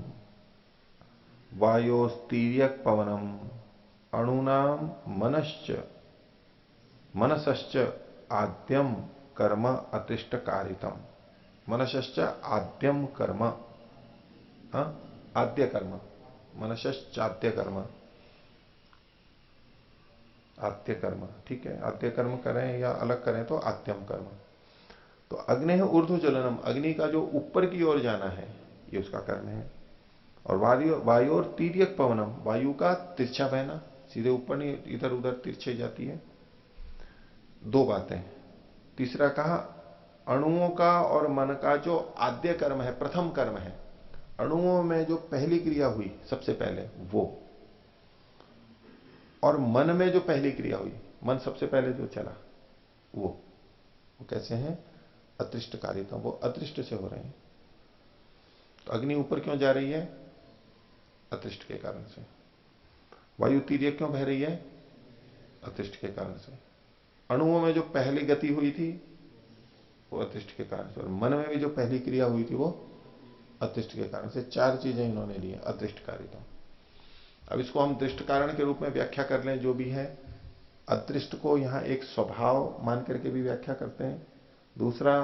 वायोस्तीर्यक पवनम अणुनाम मनसश्च आद्यम कर्म अतिष्ट कारितम। मनसश्च आद्यम कर्म, आद्य कर्म, मनसश्चाद्य कर्म, आद्य कर्म, ठीक है, आद्य कर्म करें या अलग करें तो आद्यम कर्म। तो अग्नि है ऊर्ध्व ज्वलनम, अग्नि का जो ऊपर की ओर जाना है ये उसका कर्म है। और वायु और तीर्यक पवनम, वायु का तिरछा बहना, सीधे ऊपर नहीं इधर उधर तिरछे जाती है। दो बातें। तीसरा कहा अणुओं का और मन का जो आद्य कर्म है, प्रथम कर्म है, अणुओं में जो पहली क्रिया हुई सबसे पहले वो, और मन में जो पहली क्रिया हुई, मन सबसे पहले जो चला वो कैसे है? अदृष्ट कारिता, वो अदृष्ट से हो रहे हैं। तो अग्नि ऊपर क्यों जा रही है? अदृष्ट के कारण से। वायु तीर्यक क्यों बह रही है? अदृष्ट के कारण से। अणुओं में जो पहली गति हुई थी वो अदृष्ट के कारण से, और मन में भी जो पहली क्रिया हुई थी वो अदृष्ट के कारण से। चार चीजें इन्होंने ली है अदृष्ट कारिता। अब इसको हम दृष्ट कारण के रूप में व्याख्या कर लें जो भी है। अदृष्ट को यहां एक स्वभाव मान करके भी व्याख्या करते हैं। दूसरा,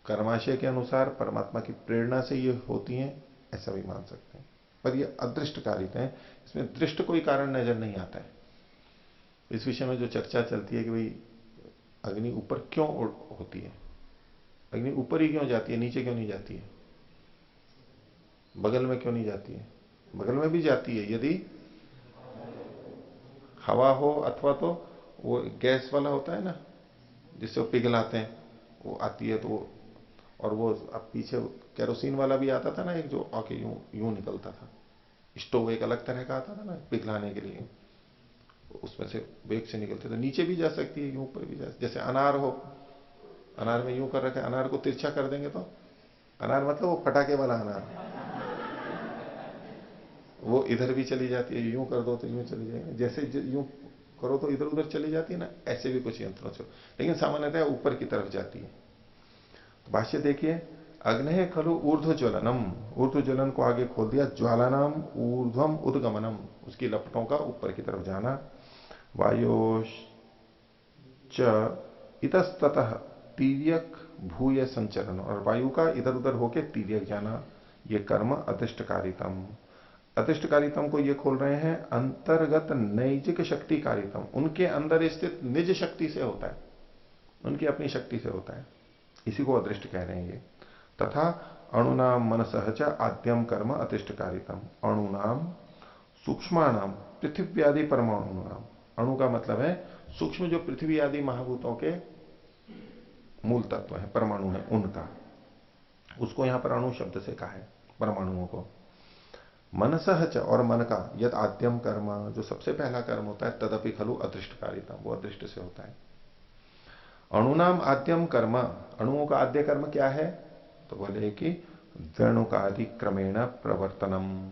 कर्माशय के अनुसार परमात्मा की प्रेरणा से ये होती हैं, ऐसा भी मान सकते हैं। पर ये अदृष्ट कारिता है, इसमें दृष्ट कोई कारण नजर नहीं आता है। इस विषय में जो चर्चा चलती है कि भाई अग्नि ऊपर क्यों होती है, अग्नि ऊपर ही क्यों जाती है, नीचे क्यों नहीं जाती है, बगल में क्यों नहीं जाती है? बगल में भी जाती है यदि हवा हो, अथवा तो वो गैस वाला होता है ना जिससे वो पिघलाते हैं, वो आती है तो वो, और वो अब पीछे केरोसिन वाला भी आता था ना एक, जो आके यूं यूं निकलता था। स्टोव एक अलग तरह का आता था ना पिघलाने के लिए, उसमें से वेग से निकलते, तो नीचे भी जा सकती है, यूं ऊपर भी जा, जैसे अनार हो, अनार में यूं कर रखा है, अनार को तिरछा कर देंगे तो अनार मतलब वो फटाके वाला अनार, वो इधर भी चली जाती है, यूं कर दो तो यूं चली जाएगी, जैसे यूं करो तो इधर उधर चली जाती है ना, ऐसे भी कुछ यंत्रों से, लेकिन सामान्यतः ऊपर की तरफ जाती है। तो भाष्य देखिए, अग्नि खलु ऊर्ध्व ज्वलनम, ऊर्ध्व ज्वलन को आगे खोल दिया, ज्वालानाम ऊर्ध्वम उद्गमनम, उसकी लपटों का ऊपर की तरफ जाना। वायोश्च इतस्ततः तीर्यक भूय संचरण, और वायु का इधर उधर होके तीर्यक जाना, ये कर्म अतिष्ठकारितम। अतिष्ठकारितम को ये खोल रहे हैं अंतर्गत नैजिक शक्ति कारितम, उनके अंदर स्थित निज शक्ति से होता है, उनकी अपनी शक्ति से होता है, इसी को अदृष्ट कह रहे हैं ये। तथा अणुनाम मनसह च आद्यम कर्म अतिष्ठकारितम, अणुनाम सूक्ष्माणाम पृथ्वी परमाणु नाम, अणु का मतलब है सूक्ष्म जो पृथ्वी आदि महाभूतों के मूल तत्व है, परमाणु है उनका, उसको यहां पर अणु शब्द से कहा है परमाणुओं को। मनसह च, और मन का, यद आद्यम कर्म, जो सबसे पहला कर्म होता है, तदपि खलु अदृष्टकारिता, वो अदृष्ट से होता है। अणुनाम आद्यम कर्म, अणुओं का आद्य कर्म क्या है, तो बोले कि द्वेणुकादि क्रमेण प्रवर्तनम,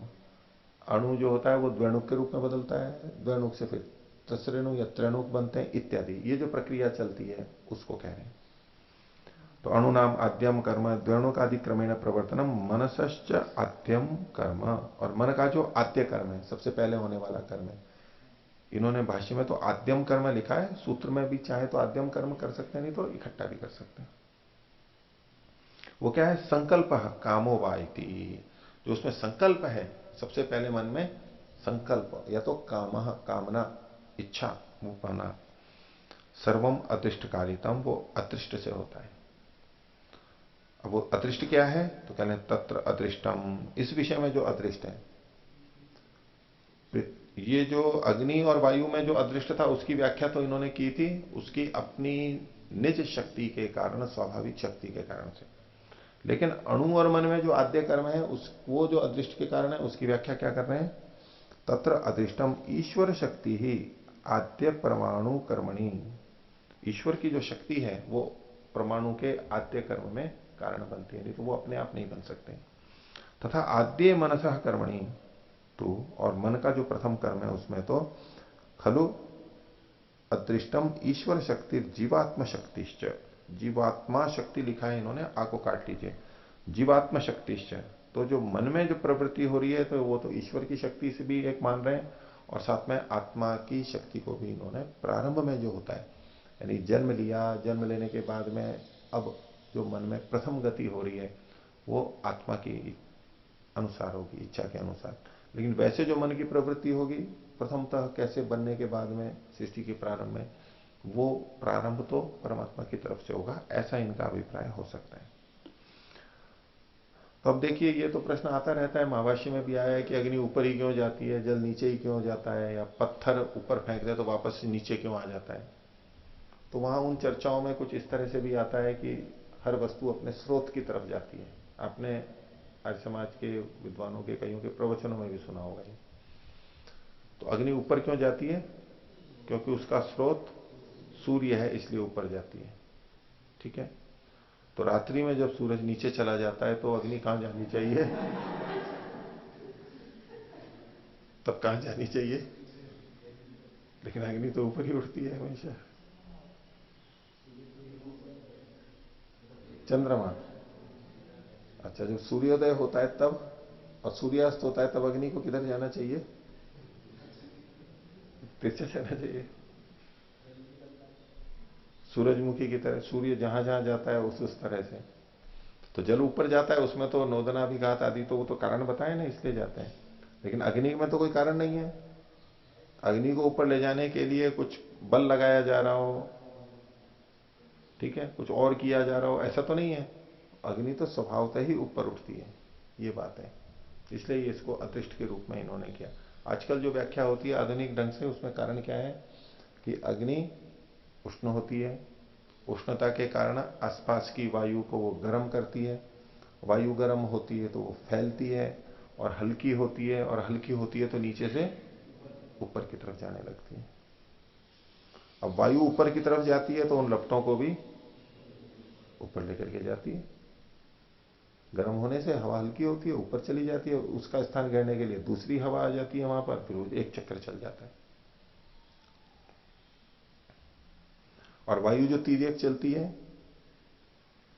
अणु जो होता है वो द्वेणुक के रूप में बदलता है, द्वेणुक से फिर तसरेणु या त्रेणुक बनते हैं इत्यादि, ये जो प्रक्रिया चलती है उसको कह रहे हैं। तो अणुनाम आद्यम कर्म द्वेणुकादि क्रमेण प्रवर्तनम मनसश्च आद्यम कर्म, और मन का जो आद्य कर्म है, सबसे पहले होने वाला कर्म है, इन्होंने भाष्य में तो आद्यम कर्म लिखा है, सूत्र में भी चाहे तो आद्यम कर्म कर सकते हैं, नहीं तो इकट्ठा भी कर सकते हैं। वो क्या है, संकल्प कामो वाइति, जो उसमें संकल्प है, सबसे पहले मन में संकल्प या तो काम, कामना, इच्छा, वो पाना, सर्वम अतिष्ठकारितम, वो अतृष्ट से होता है। अब वो अदृष्ट क्या है, तो कहते हैं तत्र अदृष्टम, इस विषय में जो अदृष्ट है, ये जो अग्नि और वायु में जो अदृष्ट था उसकी व्याख्या तो इन्होंने की थी, उसकी अपनी निज शक्ति के कारण, स्वाभाविक शक्ति के कारण से। लेकिन अणु और मन में जो आद्य कर्म है, उस वो जो अदृष्ट के कारण है, उसकी व्याख्या क्या कर रहे हैं, तत्र अदृष्टम ईश्वर शक्ति ही आद्य परमाणु कर्मणि, ईश्वर की जो शक्ति है वो परमाणु के आद्य कर्म में कारण बनती है, नहीं तो वो अपने आप नहीं बन सकते। तथा आद्य मनसः कर्मणि तो, और मन का जो प्रथम कर्म है उसमें तो खलु अदृष्टम ईश्वर शक्ति जीवात्म शक्तिश्च, जीवात्मा शक्ति लिखा है इन्होंने, आको काट लीजिए, जीवात्म शक्तिश्च, तो जो मन में जो प्रवृत्ति हो रही है तो वो तो ईश्वर की शक्ति से भी एक मान रहे हैं, और साथ में आत्मा की शक्ति को भी इन्होंने, प्रारंभ में जो होता है, यानी जन्म लिया, जन्म लेने के बाद में अब जो मन में प्रथम गति हो रही है वो आत्मा की अनुसार होगी, इच्छा के अनुसार। लेकिन वैसे जो मन की प्रवृत्ति होगी प्रथमतः कैसे बनने के बाद में सृष्टि के प्रारंभ में, वो प्रारंभ तो परमात्मा की तरफ से होगा, ऐसा इनका अभिप्राय हो सकता है। तो अब देखिए, ये तो प्रश्न आता रहता है, महाभाष्य में भी आया है कि अग्नि ऊपर ही क्यों जाती है, जल नीचे ही क्यों जाता है, या पत्थर ऊपर फेंक दे तो वापस नीचे क्यों आ जाता है। तो वहां उन चर्चाओं में कुछ इस तरह से भी आता है कि हर वस्तु अपने स्रोत की तरफ जाती है। आपने आर्य समाज के विद्वानों के कईयों के प्रवचनों में भी सुना होगा ये। तो अग्नि ऊपर क्यों जाती है, क्योंकि उसका स्रोत सूर्य है, इसलिए ऊपर जाती है। ठीक है, तो रात्रि में जब सूरज नीचे चला जाता है तो अग्नि कहां जानी चाहिए, तब कहां जानी चाहिए, लेकिन अग्नि तो ऊपर ही उठती है हमेशा। चंद्रमा, अच्छा, जब सूर्योदय होता है तब, और सूर्यास्त होता है तब अग्नि को किधर जाना चाहिए, तिरछा जाना चाहिए, सूरजमुखी की तरह, सूर्य जहां जहां जाता है उस तरह से। तो जल ऊपर जाता है, उसमें तो नोदनाभिघात आदि तो वो तो कारण बताए ना, इसलिए जाते हैं। लेकिन अग्नि में तो कोई कारण नहीं है, अग्नि को ऊपर ले जाने के लिए कुछ बल लगाया जा रहा हो, ठीक है, कुछ और किया जा रहा हो, ऐसा तो नहीं है। अग्नि तो स्वभावतः ही ऊपर उठती है, ये बात है। इसलिए इसको अतिष्ठ के रूप में इन्होंने किया। आजकल जो व्याख्या होती है आधुनिक ढंग से, उसमें कारण क्या है कि अग्नि उष्ण होती है, उष्णता के कारण आसपास की वायु को वो गर्म करती है, वायु गर्म होती है तो वो फैलती है, और हल्की होती है, और हल्की होती है तो नीचे से ऊपर की तरफ जाने लगती है। अब वायु ऊपर की तरफ जाती है तो उन लपटों को भी ऊपर लेकर के जाती है, गर्म होने से हवा हल्की होती है, ऊपर चली जाती है, उसका स्थान घेरने के लिए दूसरी हवा आ जाती है वहां पर, फिर वो एक चक्कर चल जाता है। और वायु जो तिर्यक चलती है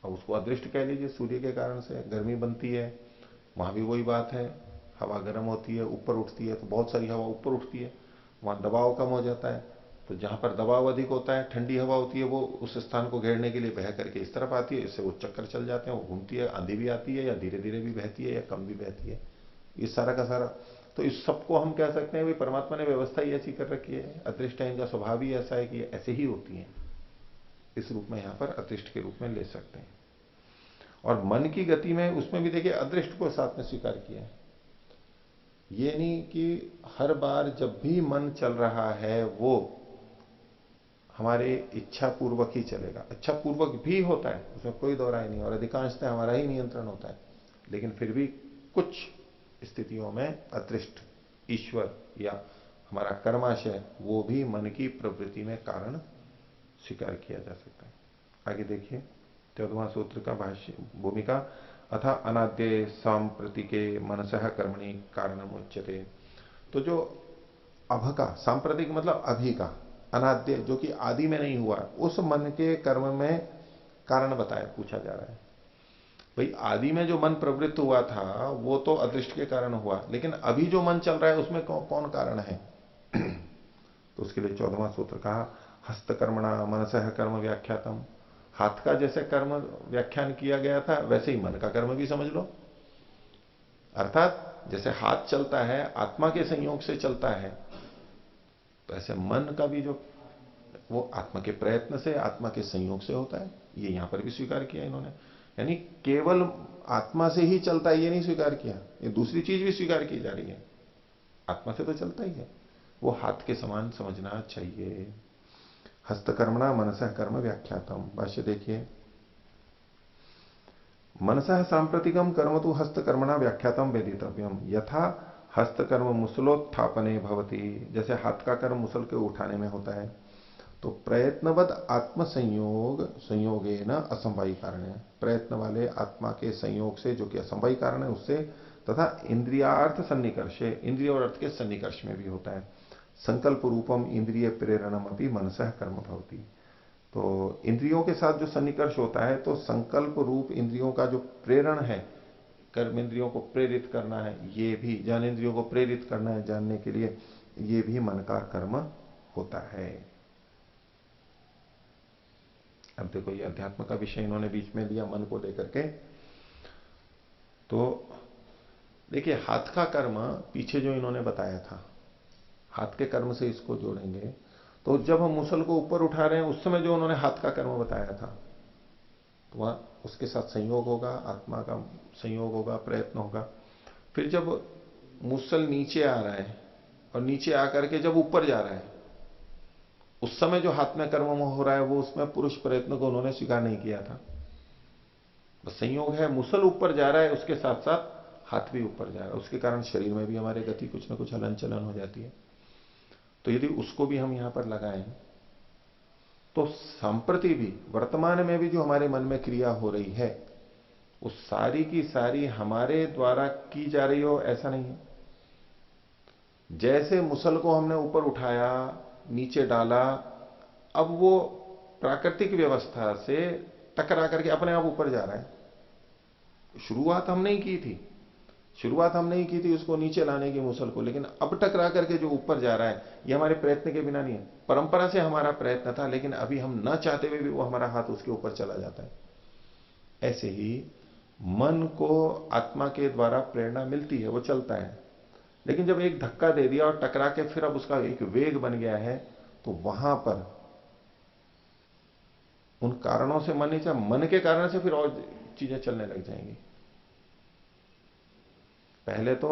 अब उसको अदृष्ट कह लीजिए, सूर्य के कारण से गर्मी बनती है, वहां भी वही बात है, हवा गर्म होती है, ऊपर उठती है, तो बहुत सारी हवा ऊपर उठती है, वहां दबाव कम हो जाता है, तो जहां पर दबाव अधिक होता है, ठंडी हवा होती है, वो उस स्थान को घेरने के लिए बह करके इस तरफ आती है, इससे वो चक्कर चल जाते हैं, वो घूमती है, आंधी भी आती है, या धीरे धीरे भी बहती है, या कम भी बहती है, ये सारा का सारा। तो इस सबको हम कह सकते हैं भाई परमात्मा ने व्यवस्था ही ऐसी कर रखी है, अदृष्ट है, इनका स्वभाव ही ऐसा है कि ऐसे ही होती है, इस रूप में यहां पर अदृष्ट के रूप में ले सकते हैं। और मन की गति में उसमें भी देखिए अदृष्ट को साथ में स्वीकार किया है। ये नहीं कि हर बार जब भी मन चल रहा है वो हमारे इच्छा पूर्वक ही चलेगा, इच्छा पूर्वक भी होता है, उसमें कोई दो राय नहीं, और अधिकांशतः हमारा ही नियंत्रण होता है, लेकिन फिर भी कुछ स्थितियों में अदृष्ट ईश्वर या हमारा कर्माशय वो भी मन की प्रवृत्ति में कारण स्वीकार किया जा सकता है। आगे देखिए 14वां सूत्र का भाष्य भूमिका, अथा अनाद्य सांप्रतिके मनसः कर्मणि कारणम उच्यते। तो जो अभ का, सांप्रतिक मतलब अभी का, अनाद्य जो कि आदि में नहीं हुआ, उस मन के कर्म में कारण बताया, पूछा जा रहा है। भाई आदि में जो मन प्रवृत्त हुआ था वो तो अदृष्ट के कारण हुआ, लेकिन अभी जो मन चल रहा है उसमें कौन कारण है? तो उसके लिए 14वां सूत्र कहा, हस्तकर्मणा मनसः कर्म व्याख्यातम। हाथ का जैसे कर्म व्याख्यान किया गया था वैसे ही मन का कर्म भी समझ लो। अर्थात जैसे हाथ चलता है आत्मा के संयोग से चलता है, तो ऐसे मन का भी जो वो आत्मा के प्रयत्न से, आत्मा के संयोग से होता है, ये यहां पर भी स्वीकार किया इन्होंने। यानी केवल आत्मा से ही चलता है ये नहीं स्वीकार किया, ये दूसरी चीज भी स्वीकार की जा रही है, आत्मा से तो चलता ही है, वो हाथ के समान समझना चाहिए। हस्तकर्मणा मनसः कर्म व्याख्यातम, भाष्य देखिए, मनसः सांप्रतिकम कर्म तो हस्तकर्मणा व्याख्यातम वेदितव्यम, यथा हस्तकर्म मुसलोत्थापने भवति, जैसे हाथ का कर्म मुसल के उठाने में होता है, तो प्रयत्नवद आत्म संयोग संयोगे न असंवाही कारण है, प्रयत्न वाले आत्मा के संयोग से जो कि असंवाही कारण है उससे, तथा इंद्रियार्थ सन्निकर्षे, इंद्रिय और अर्थ के सन्निकर्ष में भी होता है। संकल्प रूपम इंद्रिय प्रेरणम अपनी मनसः कर्म भवति, तो इंद्रियों के साथ जो सन्निकर्ष होता है, तो संकल्प रूप इंद्रियों का जो प्रेरण है, कर्म इंद्रियों को प्रेरित करना है, ये भी ज्ञान इंद्रियों को प्रेरित करना है जानने के लिए, ये भी मन का कर्म होता है। अब देखो ये अध्यात्म का विषय इन्होंने बीच में लिया मन को लेकर के, तो देखिए हाथ का कर्म पीछे जो इन्होंने बताया था, हाथ के कर्म से इसको जोड़ेंगे, तो जब हम मुसल को ऊपर उठा रहे हैं उस समय जो उन्होंने हाथ का कर्म बताया था, तो वहां उसके साथ संयोग होगा, आत्मा का संयोग होगा, प्रयत्न होगा। फिर जब मुसल नीचे आ रहा है और नीचे आकर के जब ऊपर जा रहा है, उस समय जो हाथ में कर्म हो रहा है वो उसमें पुरुष प्रयत्न को उन्होंने स्वीकार नहीं किया था, बस संयोग है, मुसल ऊपर जा रहा है उसके साथ साथ हाथ भी ऊपर जा रहा है, उसके कारण शरीर में भी हमारे गति कुछ ना कुछ हलन चलन हो जाती है। तो यदि उसको भी हम यहां पर लगाएं तो संप्रति भी, वर्तमान में भी जो हमारे मन में क्रिया हो रही है वो सारी की सारी हमारे द्वारा की जा रही हो ऐसा नहीं है। जैसे मुसल को हमने ऊपर उठाया, नीचे डाला, अब वो प्राकृतिक व्यवस्था से टकरा करके अपने आप ऊपर जा रहा है। शुरुआत हम नहीं की थी, शुरुआत हम नहीं की थी उसको नीचे लाने की मुसल को, लेकिन अब टकरा करके जो ऊपर जा रहा है ये हमारे प्रयत्न के बिना नहीं है, परंपरा से हमारा प्रयत्न था, लेकिन अभी हम न चाहते हुए भी वो हमारा हाथ उसके ऊपर चला जाता है। ऐसे ही मन को आत्मा के द्वारा प्रेरणा मिलती है, वो चलता है, लेकिन जब एक धक्का दे दिया और टकरा के फिर अब उसका एक वेग बन गया है, तो वहां पर उन कारणों से मन नहीं, मन के कारण से फिर और चीजें चलने लग जाएंगी। पहले तो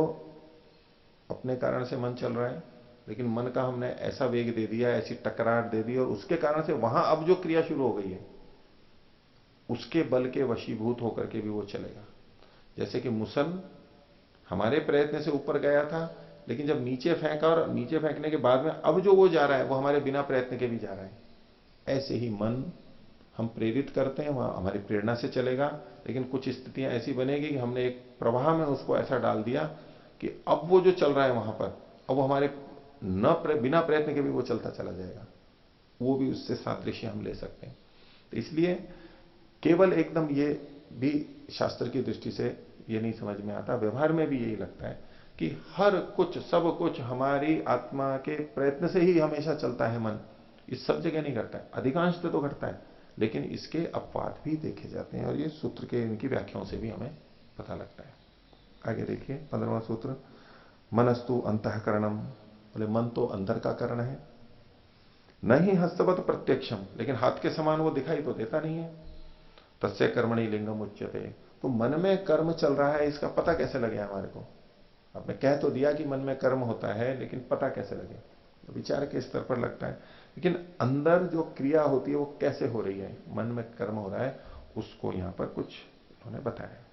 अपने कारण से मन चल रहा है, लेकिन मन का हमने ऐसा वेग दे दिया, ऐसी टकरार दे दी, और उसके कारण से वहां अब जो क्रिया शुरू हो गई है उसके बल के वशीभूत होकर के भी वो चलेगा। जैसे कि मुसल हमारे प्रयत्न से ऊपर गया था, लेकिन जब नीचे फेंका और नीचे फेंकने के बाद में अब जो वो जा रहा है वो हमारे बिना प्रयत्न के भी जा रहा है। ऐसे ही मन हम प्रेरित करते हैं, वहां हमारी प्रेरणा से चलेगा, लेकिन कुछ स्थितियां ऐसी बनेगी कि हमने एक प्रवाह में उसको ऐसा डाल दिया कि अब वो जो चल रहा है वहां पर, अब वो हमारे बिना प्रयत्न के भी वो चलता चला जाएगा, वो भी उससे सादृश्य हम ले सकते हैं। तो इसलिए केवल एकदम ये भी शास्त्र की दृष्टि से ये नहीं समझ में आता, व्यवहार में भी यही लगता है कि हर कुछ सब कुछ हमारी आत्मा के प्रयत्न से ही हमेशा चलता है मन। इस सब जगह नहीं घटता है, अधिकांश तो घटता है, लेकिन इसके अपवाद भी देखे जाते हैं और ये सूत्र के इनकी व्याख्याओं से भी हमें पता लगता है। आगे देखिए 15वां सूत्र, मनस्तु अंतःकरणम, बोले मन तो अंदर का करण है, नहीं हस्तवत प्रत्यक्षम, लेकिन हाथ के समान वो दिखाई तो देता नहीं है। तस्य कर्मणि लिंगम उच्यते, तो मन में कर्म चल रहा है इसका पता कैसे लगे हमारे को? आपने कह तो दिया कि मन में कर्म होता है, लेकिन पता कैसे लगे? तो विचार के स्तर पर लगता है, लेकिन अंदर जो क्रिया होती है वो कैसे हो रही है, मन में कर्म हो रहा है, उसको यहां पर कुछ उन्होंने बताया।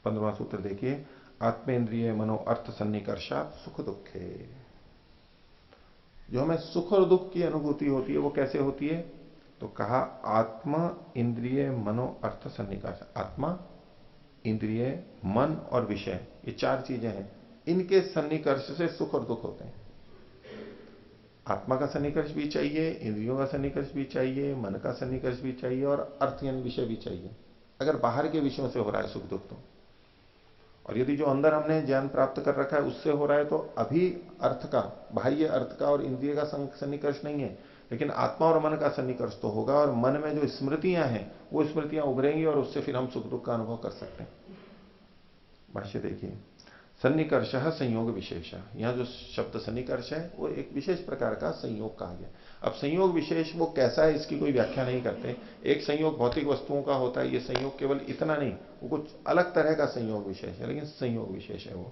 15वां सूत्र देखिए, आत्मेन्द्रिय मनो अर्थ सन्निकर्षात सुख दुखे, जो हमें सुख और दुख की अनुभूति होती है वो कैसे होती है? तो कहा आत्मा इंद्रिय मनो अर्थ सन्निकर्ष, आत्मा इंद्रिय मन और विषय, ये चार चीजें हैं, इनके सन्निकर्ष से सुख और दुख होते हैं। आत्मा का सन्निकर्ष भी चाहिए, इंद्रियों का सन्निकर्ष भी चाहिए, मन का सन्निकर्ष भी चाहिए और अर्थ यानी विषय भी चाहिए। अगर बाहर के विषयों से हो रहा है सुख दुख तो, और यदि जो अंदर हमने ज्ञान प्राप्त कर रखा है उससे हो रहा है, तो अभी अर्थ का, बाह्य अर्थ का और इंद्रिय का सन्निकर्ष नहीं है, लेकिन आत्मा और मन का सन्निकर्ष तो होगा, और मन में जो स्मृतियां हैं वो स्मृतियां उभरेंगी और उससे फिर हम सुख दुख का अनुभव कर सकते हैं। भाष्य देखिए, सन्निकर्ष संयोग विशेष, यहां जो शब्द सन्निकर्ष है वो एक विशेष प्रकार का संयोग कहा गया। अब संयोग विशेष वो कैसा है इसकी कोई व्याख्या नहीं करते। एक संयोग भौतिक वस्तुओं का होता है, ये संयोग केवल इतना नहीं, वो कुछ अलग तरह का संयोग विशेष है, लेकिन संयोग विशेष है, वो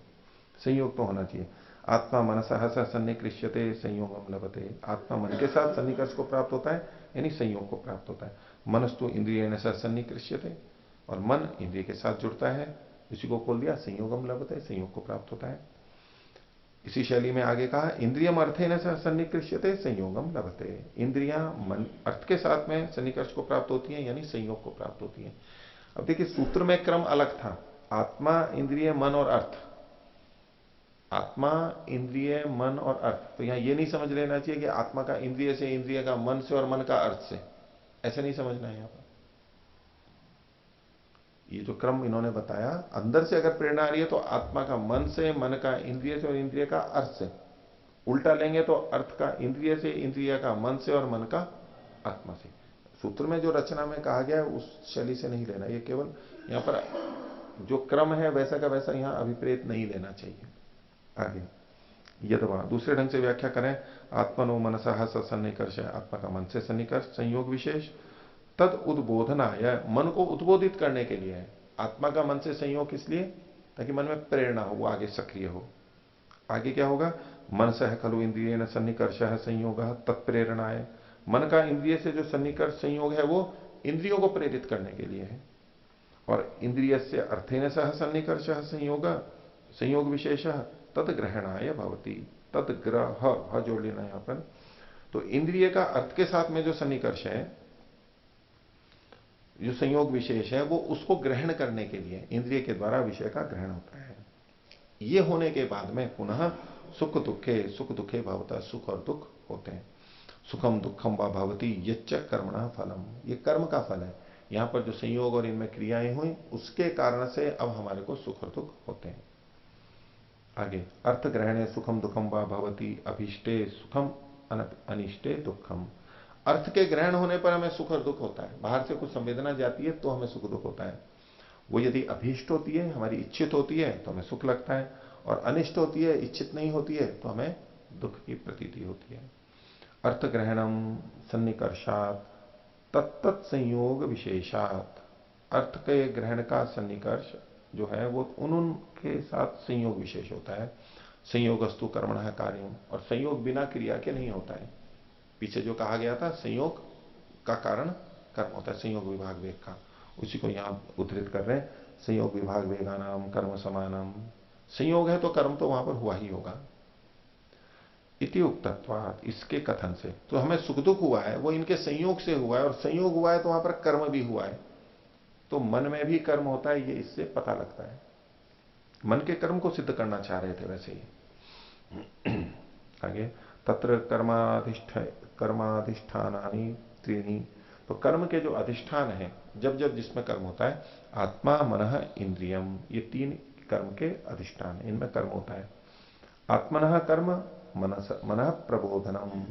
संयोग तो होना चाहिए। आत्मा मनसा स सन्निकृष्यते संयोगम लभते, आत्मा मन के साथ सन्निकर्ष को प्राप्त होता है, यानी संयोग को प्राप्त होता है। मनस्तु इंद्रिय स सन्निकृष्यते, और मन इंद्रिय के साथ जुड़ता है, इसी को खोल दिया संयोगम लभते, संयोग को प्राप्त होता है। इसी शैली में आगे कहा इंद्रियम अर्थेन सन्निकृष्यते संयोगम लभते, इंद्रियां मन अर्थ के साथ में सन्निकर्ष को प्राप्त होती हैं, यानी संयोग को प्राप्त होती हैं। अब देखिए सूत्र में क्रम अलग था, आत्मा इंद्रिय मन और अर्थ, आत्मा इंद्रिय मन और अर्थ, तो यहां ये नहीं समझ लेना चाहिए कि आत्मा का इंद्रिय से, इंद्रिय का मन से और मन का अर्थ से, ऐसे नहीं समझना है यहां पर। ये जो क्रम इन्होंने बताया, अंदर से अगर प्रेरणा आ रही है तो आत्मा का मन से, मन का इंद्रिय से और इंद्रिय का अर्थ से, उल्टा लेंगे तो अर्थ का इंद्रिय से, इंद्रिय का मन से और मन का आत्मा से। सूत्र में जो रचना में कहा गया है उस शैली से नहीं लेना, ये केवल यहां पर जो क्रम है वैसा का वैसा यहां अभिप्रेत नहीं लेना चाहिए। आगे यदवा दूसरे ढंग से व्याख्या करें, आत्मनो मनसा सन्निकर्ष, आत्मा का मन से सन्निकर्ष संयोग विशेष, तद उद्बोधना, या मन को उद्बोधित करने के लिए है। आत्मा का मन से संयोग इसलिए ताकि मन में प्रेरणा हो, वो आगे सक्रिय हो। आगे क्या होगा, मन सह खलु इंद्रिय न सन्निकर्ष संयोग तत्प्रेरणा है, मन का इंद्रिय से जो सन्निकर्ष संयोग है वो इंद्रियों को प्रेरित करने के लिए है। और इंद्रिय से अर्थेन सह सन्निकर्ष संयोग संयोग विशेष तद ग्रहणाय भवती, तद ग्रह जोड़ लेना यहां पर। तो इंद्रिय का अर्थ के साथ में जो सन्निकर्ष है, जो संयोग विशेष है, वो उसको ग्रहण करने के लिए इंद्रिय के द्वारा विषय का ग्रहण होता है। ये होने के बाद में पुनः सुख दुखे भवता, सुख और दुख होते हैं। सुखम दुखम व भवती यच्च कर्मणा फलम, ये कर्म का फल है। यहां पर जो संयोग और इनमें क्रियाएं हुई उसके कारण से अब हमारे को सुख और दुख होते हैं। आगे अर्थ ग्रहणे सुखम दुखम व भवती अभीष्टे सुखम अनिष्टे दुखम, अर्थ के ग्रहण होने पर हमें सुख और दुख होता है। बाहर से कुछ संवेदना जाती है तो हमें सुख दुख होता है। वो यदि अभीष्ट होती है, हमारी इच्छित होती है, तो हमें सुख लगता है, और अनिष्ट होती है, इच्छित नहीं होती है, तो हमें दुख की प्रतीति होती है। अर्थ ग्रहणम सन्निकर्षात तत्त संयोग विशेषात, अर्थ के ग्रहण का सन्निकर्ष जो है वो उनके साथ संयोग विशेष होता है। संयोगस्तु कर्मण कार्य, और संयोग बिना क्रिया के नहीं होता है। पीछे जो कहा गया था संयोग का कारण कर्म होता है, संयोग विभाग वेग का, उसी को यहां उद्धृत कर रहे हैं। संयोग विभाग वेगानाम कर्म समानम, संयोग है तो कर्म तो वहां पर हुआ ही होगा। इति उक्तत्वात्, इसके कथन से, तो हमें सुख दुख हुआ है वो इनके संयोग से हुआ है, और संयोग हुआ है तो वहां पर कर्म भी हुआ है, तो मन में भी कर्म होता है, ये इससे पता लगता है। मन के कर्म को सिद्ध करना चाह रहे थे वैसे ही। आगे तत्र कर्माधिष्ठानानि त्रीणि तो कर्म के जो अधिष्ठान है, जब जब जिसमें कर्म होता है, आत्मा मनः इंद्रियम, ये तीन कर्म के अधिष्ठान है, इनमें कर्म होता है। आत्मनः कर्म मनः प्रबोधनम,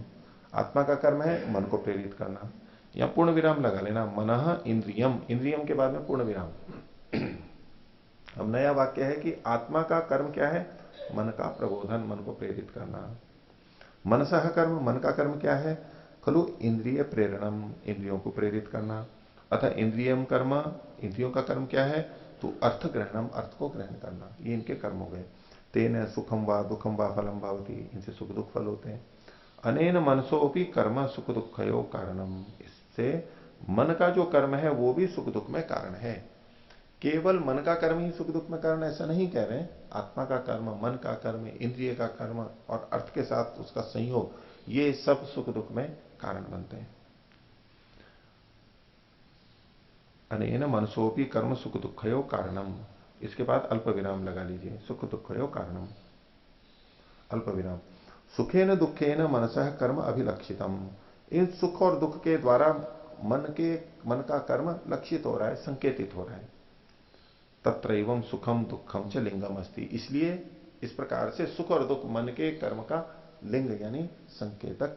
आत्मा का कर्म है मन को प्रेरित करना। या पूर्ण विराम लगा लेना, मनः इंद्रियम, इंद्रियम के बाद में पूर्ण विराम। अब नया वाक्य है कि आत्मा का कर्म क्या है, मन का प्रबोधन, मन को प्रेरित करना। मनसः कर्म, मन का कर्म क्या है, खलु इंद्रिय प्रेरणम, इंद्रियों को प्रेरित करना। अतः इंद्रियम कर्म, इंद्रियों का कर्म क्या है, तो अर्थ ग्रहणम, अर्थ को ग्रहण करना, ये इनके कर्म हो गए। तेन सुखम वा दुखम वा फलम भवति, इनसे सुख दुख फल होते हैं। अनेन मनसोपि कर्म सुख दुखयो कारणम, इससे मन का जो कर्म है वो भी सुख दुख में कारण है। केवल मन का कर्म ही सुख दुख में कारण, ऐसा नहीं कह रहे। आत्मा का कर्म, मन का कर्म, इंद्रिय का कर्म और अर्थ के साथ उसका संयोग, ये सब सुख दुख में कारण बनते हैं। अनेन मनसोपि कर्म सुख दुखयो कारणम, इसके बाद अल्प विराम लगा लीजिए, सुख दुखयो कारणम, अल्प विराम। सुखेन दुखेन मनसः कर्म अभिलक्षितम, इन सुख और दुख के द्वारा मन का कर्म लक्षित हो रहा है, संकेतित हो रहा है। तत्रैवं सुखम दुखम च लिंगम अस्ति, इसलिए इस प्रकार से सुख और दुख मन के कर्म का लिंग यानी संकेतक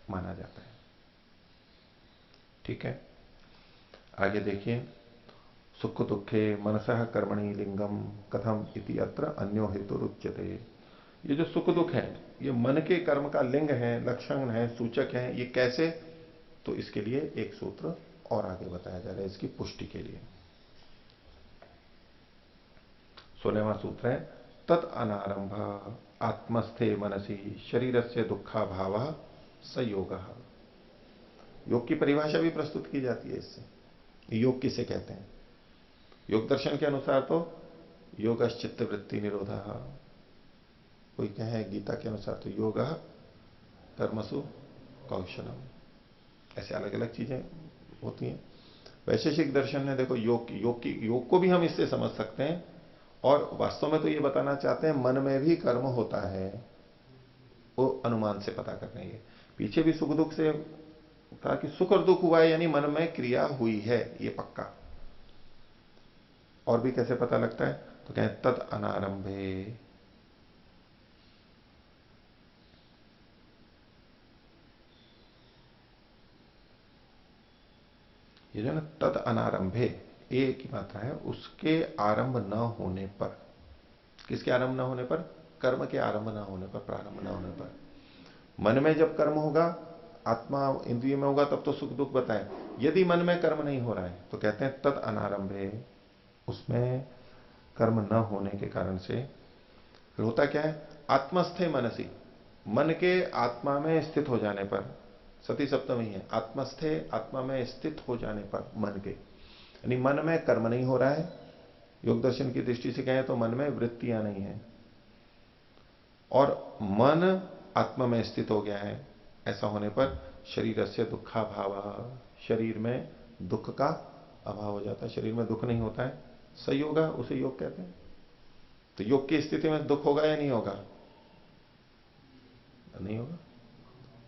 माना जाता है। ठीक है, आगे देखिए। सुख दुखे मनसः कर्मणि लिंगम कथम इति अत्र अन्यो हेतु रुच्यते। ये जो सुख दुख है ये मन के कर्म का लिंग है, लक्षण है, सूचक है, ये कैसे, तो इसके लिए एक सूत्र और आगे बताया जा रहा है इसकी पुष्टि के लिए। 16वां सूत्र है, तत् अनारंभ आत्मस्थे मनसी शरीर से दुखा भाव संयोग। योग की परिभाषा भी प्रस्तुत की जाती है इससे। योग किसे कहते हैं, योग दर्शन के अनुसार तो योगश्चित्त वृत्ति निरोधा, कोई कहे गीता के अनुसार तो योग कर्मसु कौशलम, ऐसे अलग अलग चीजें होती हैं। वैशेषिक दर्शन ने देखो योग को भी हम इससे समझ सकते हैं, और वास्तव में तो ये बताना चाहते हैं मन में भी कर्म होता है, वो अनुमान से पता कर रहे हैं। पीछे भी सुख दुख से कहा कि सुख और दुख हुआ है यानी मन में क्रिया हुई है, ये पक्का। और भी कैसे पता लगता है, तो कहें तद अनारंभे, ये जो ना तद अनारंभे, ए की मात्रा है, उसके आरंभ न होने पर, किसके आरंभ न होने पर, कर्म के आरंभ न होने पर, प्रारंभ न होने पर। मन में जब कर्म होगा, आत्मा इंद्रिय में होगा, तब तो सुख दुख बताए। यदि मन में कर्म नहीं हो रहा है तो कहते हैं तद अनारंभे, उसमें कर्म न होने के कारण से फिर होता क्या है, आत्मस्थे मनसी, मन के आत्मा में स्थित हो जाने पर, सती सप्तमी है, आत्मस्थे आत्मा में स्थित हो जाने पर मन के, यानी मन में कर्म नहीं हो रहा है। योग दर्शन की दृष्टि से कहें तो मन में वृत्तियां नहीं है और मन आत्मा में स्थित हो गया है। ऐसा होने पर शरीर से दुखा भाव, शरीर में दुख का अभाव हो जाता है, शरीर में दुख नहीं होता है। संयोग, उसे योग कहते हैं। तो योग की स्थिति में दुख होगा या नहीं होगा, नहीं होगा,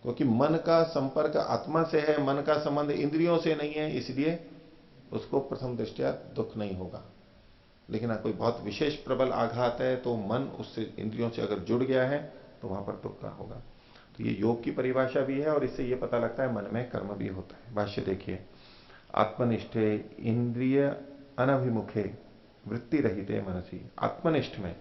क्योंकि मन का संपर्क आत्मा से है, मन का संबंध इंद्रियों से नहीं है, इसलिए उसको प्रथम दृष्टया दुख नहीं होगा। लेकिन कोई बहुत विशेष प्रबल आघात है तो मन उससे, इंद्रियों से अगर जुड़ गया है तो वहां पर दुख का होगा। तो ये योग की परिभाषा भी है और इससे ये पता लगता है मन में कर्म भी होता है। भाष्य देखिए, आत्मनिष्ठे इंद्रिय अनभिमुखे वृत्ति रहिते मनसी, आत्मनिष्ठ में,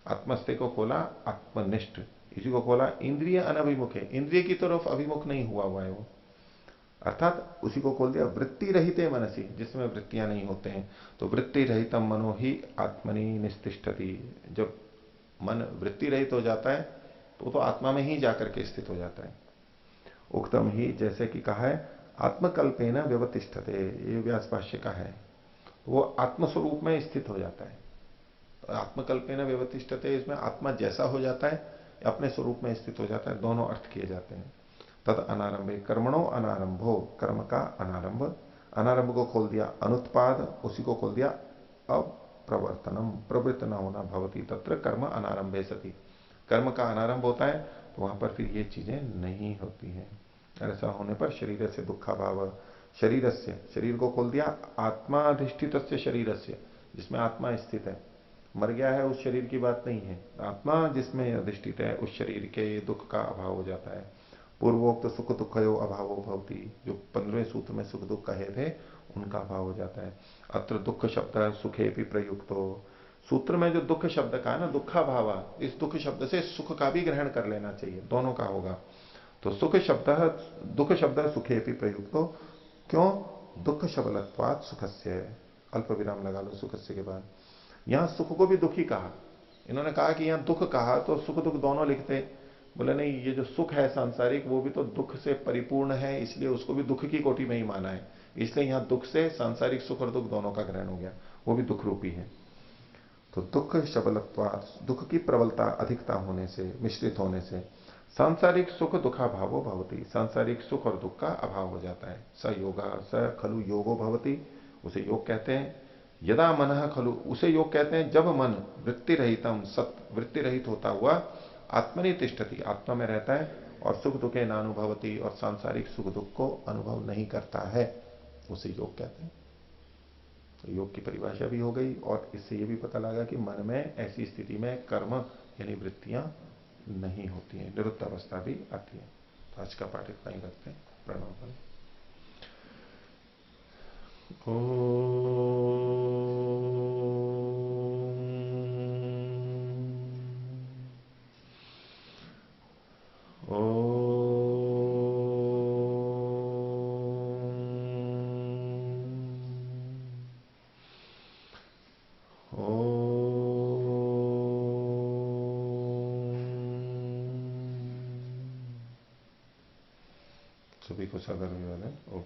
आत्मस्थे को खोला आत्मनिष्ठ, इसी को खोला इंद्रिय अनभिमुखे, इंद्रिय की तरफ अभिमुख नहीं हुआ है वो, अर्थात उसी को खोल दिया वृत्ति रहिते मनसी, जिसमें वृत्तियां नहीं होते हैं। तो वृत्ति रहितम मनो ही आत्मनि निस्तिष्ठति, जब मन वृत्ति रहित हो जाता है तो आत्मा में ही जाकर के स्थित हो जाता है। उक्तम ही, जैसे कि कहा है, आत्मकल्पेन व्यवतिष्ठते, ये व्यास भाष्य का है, वो आत्मस्वरूप में स्थित हो जाता है। तो आत्मकल्पेन व्यवतिष्ठते, इसमें आत्मा जैसा हो जाता है, अपने स्वरूप में स्थित हो जाता है, दोनों अर्थ किए जाते हैं। तद अनारंभे कर्मणो अनारंभो, कर्म का अनारंभ, अनारंभ को खोल दिया अनुत्पाद, उसी को खोल दिया अप्रवर्तनम, प्रवृत्त न होना, भवती तत्र कर्म अनारंभे सती, कर्म का अनारंभ होता है तो वहां पर फिर ये चीजें नहीं होती हैं। ऐसा होने पर शरीर से दुखा भाव, शरीरस्य, शरीर को खोल दिया, आत्मा अधिष्ठित शरीरस्य, जिसमें आत्मा स्थित है। मर गया है उस शरीर की बात नहीं है, आत्मा जिसमें अधिष्ठित है उस शरीर के दुख का अभाव हो जाता है। पूर्वोक्त सुख दुखयो अभावो भवति, जो 15वें सूत्र में सुख दुख कहे थे उनका अभाव हो जाता है। अत्र दुख शब्द सुखे भी प्रयुक्त हो, सूत्र में जो दुख शब्द का है ना, दुखा भावा, इस दुख शब्द से सुख का भी ग्रहण कर लेना चाहिए, दोनों का होगा। तो सुख शब्द, दुख शब्द सुखे भी प्रयुक्त हो, क्यों? दुख शबलत्वात सुखस्य, अल्प विराम लगा लो सुखस्य के बाद। यहां सुख को भी दुखी कहा, इन्होंने कहा कि यहां दुख कहा तो सुख दुख दोनों लिखते, बोले नहीं, ये जो सुख है सांसारिक वो भी तो दुख से परिपूर्ण है, इसलिए उसको भी दुख की कोटि में ही माना है, इसलिए यहां दुख से सांसारिक सुख और दुख दोनों का ग्रहण हो गया, वो भी दुख रूपी है। तो दुख शबलत्वात, दुख की प्रबलता अधिकता होने से, मिश्रित होने से, सांसारिक सुख दुखा भावो भवती, सांसारिक सुख और दुख का अभाव हो जाता है। स योगा स खलु योगो भवती, उसे योग कहते हैं। यदा मन खलु, उसे योग कहते हैं जब मन वृत्ति रहितम, सत वृत्ति रहित होता हुआ आत्मनि तिष्ठति, आत्मा में रहता है, और सुख दुखे नानुभवती, और सांसारिक सुख दुख को अनुभव नहीं करता है, उसे योग कहते हैं। तो योग की परिभाषा भी हो गई, और इससे ये भी पता लगा कि मन में ऐसी स्थिति में कर्म यानी वृत्तियां नहीं होती हैं, निरुक्त अवस्था भी आती है। तो आज का पाठ इतना ही करते हैं। प्रणव। सभी को सादर अभिवादन। ओम।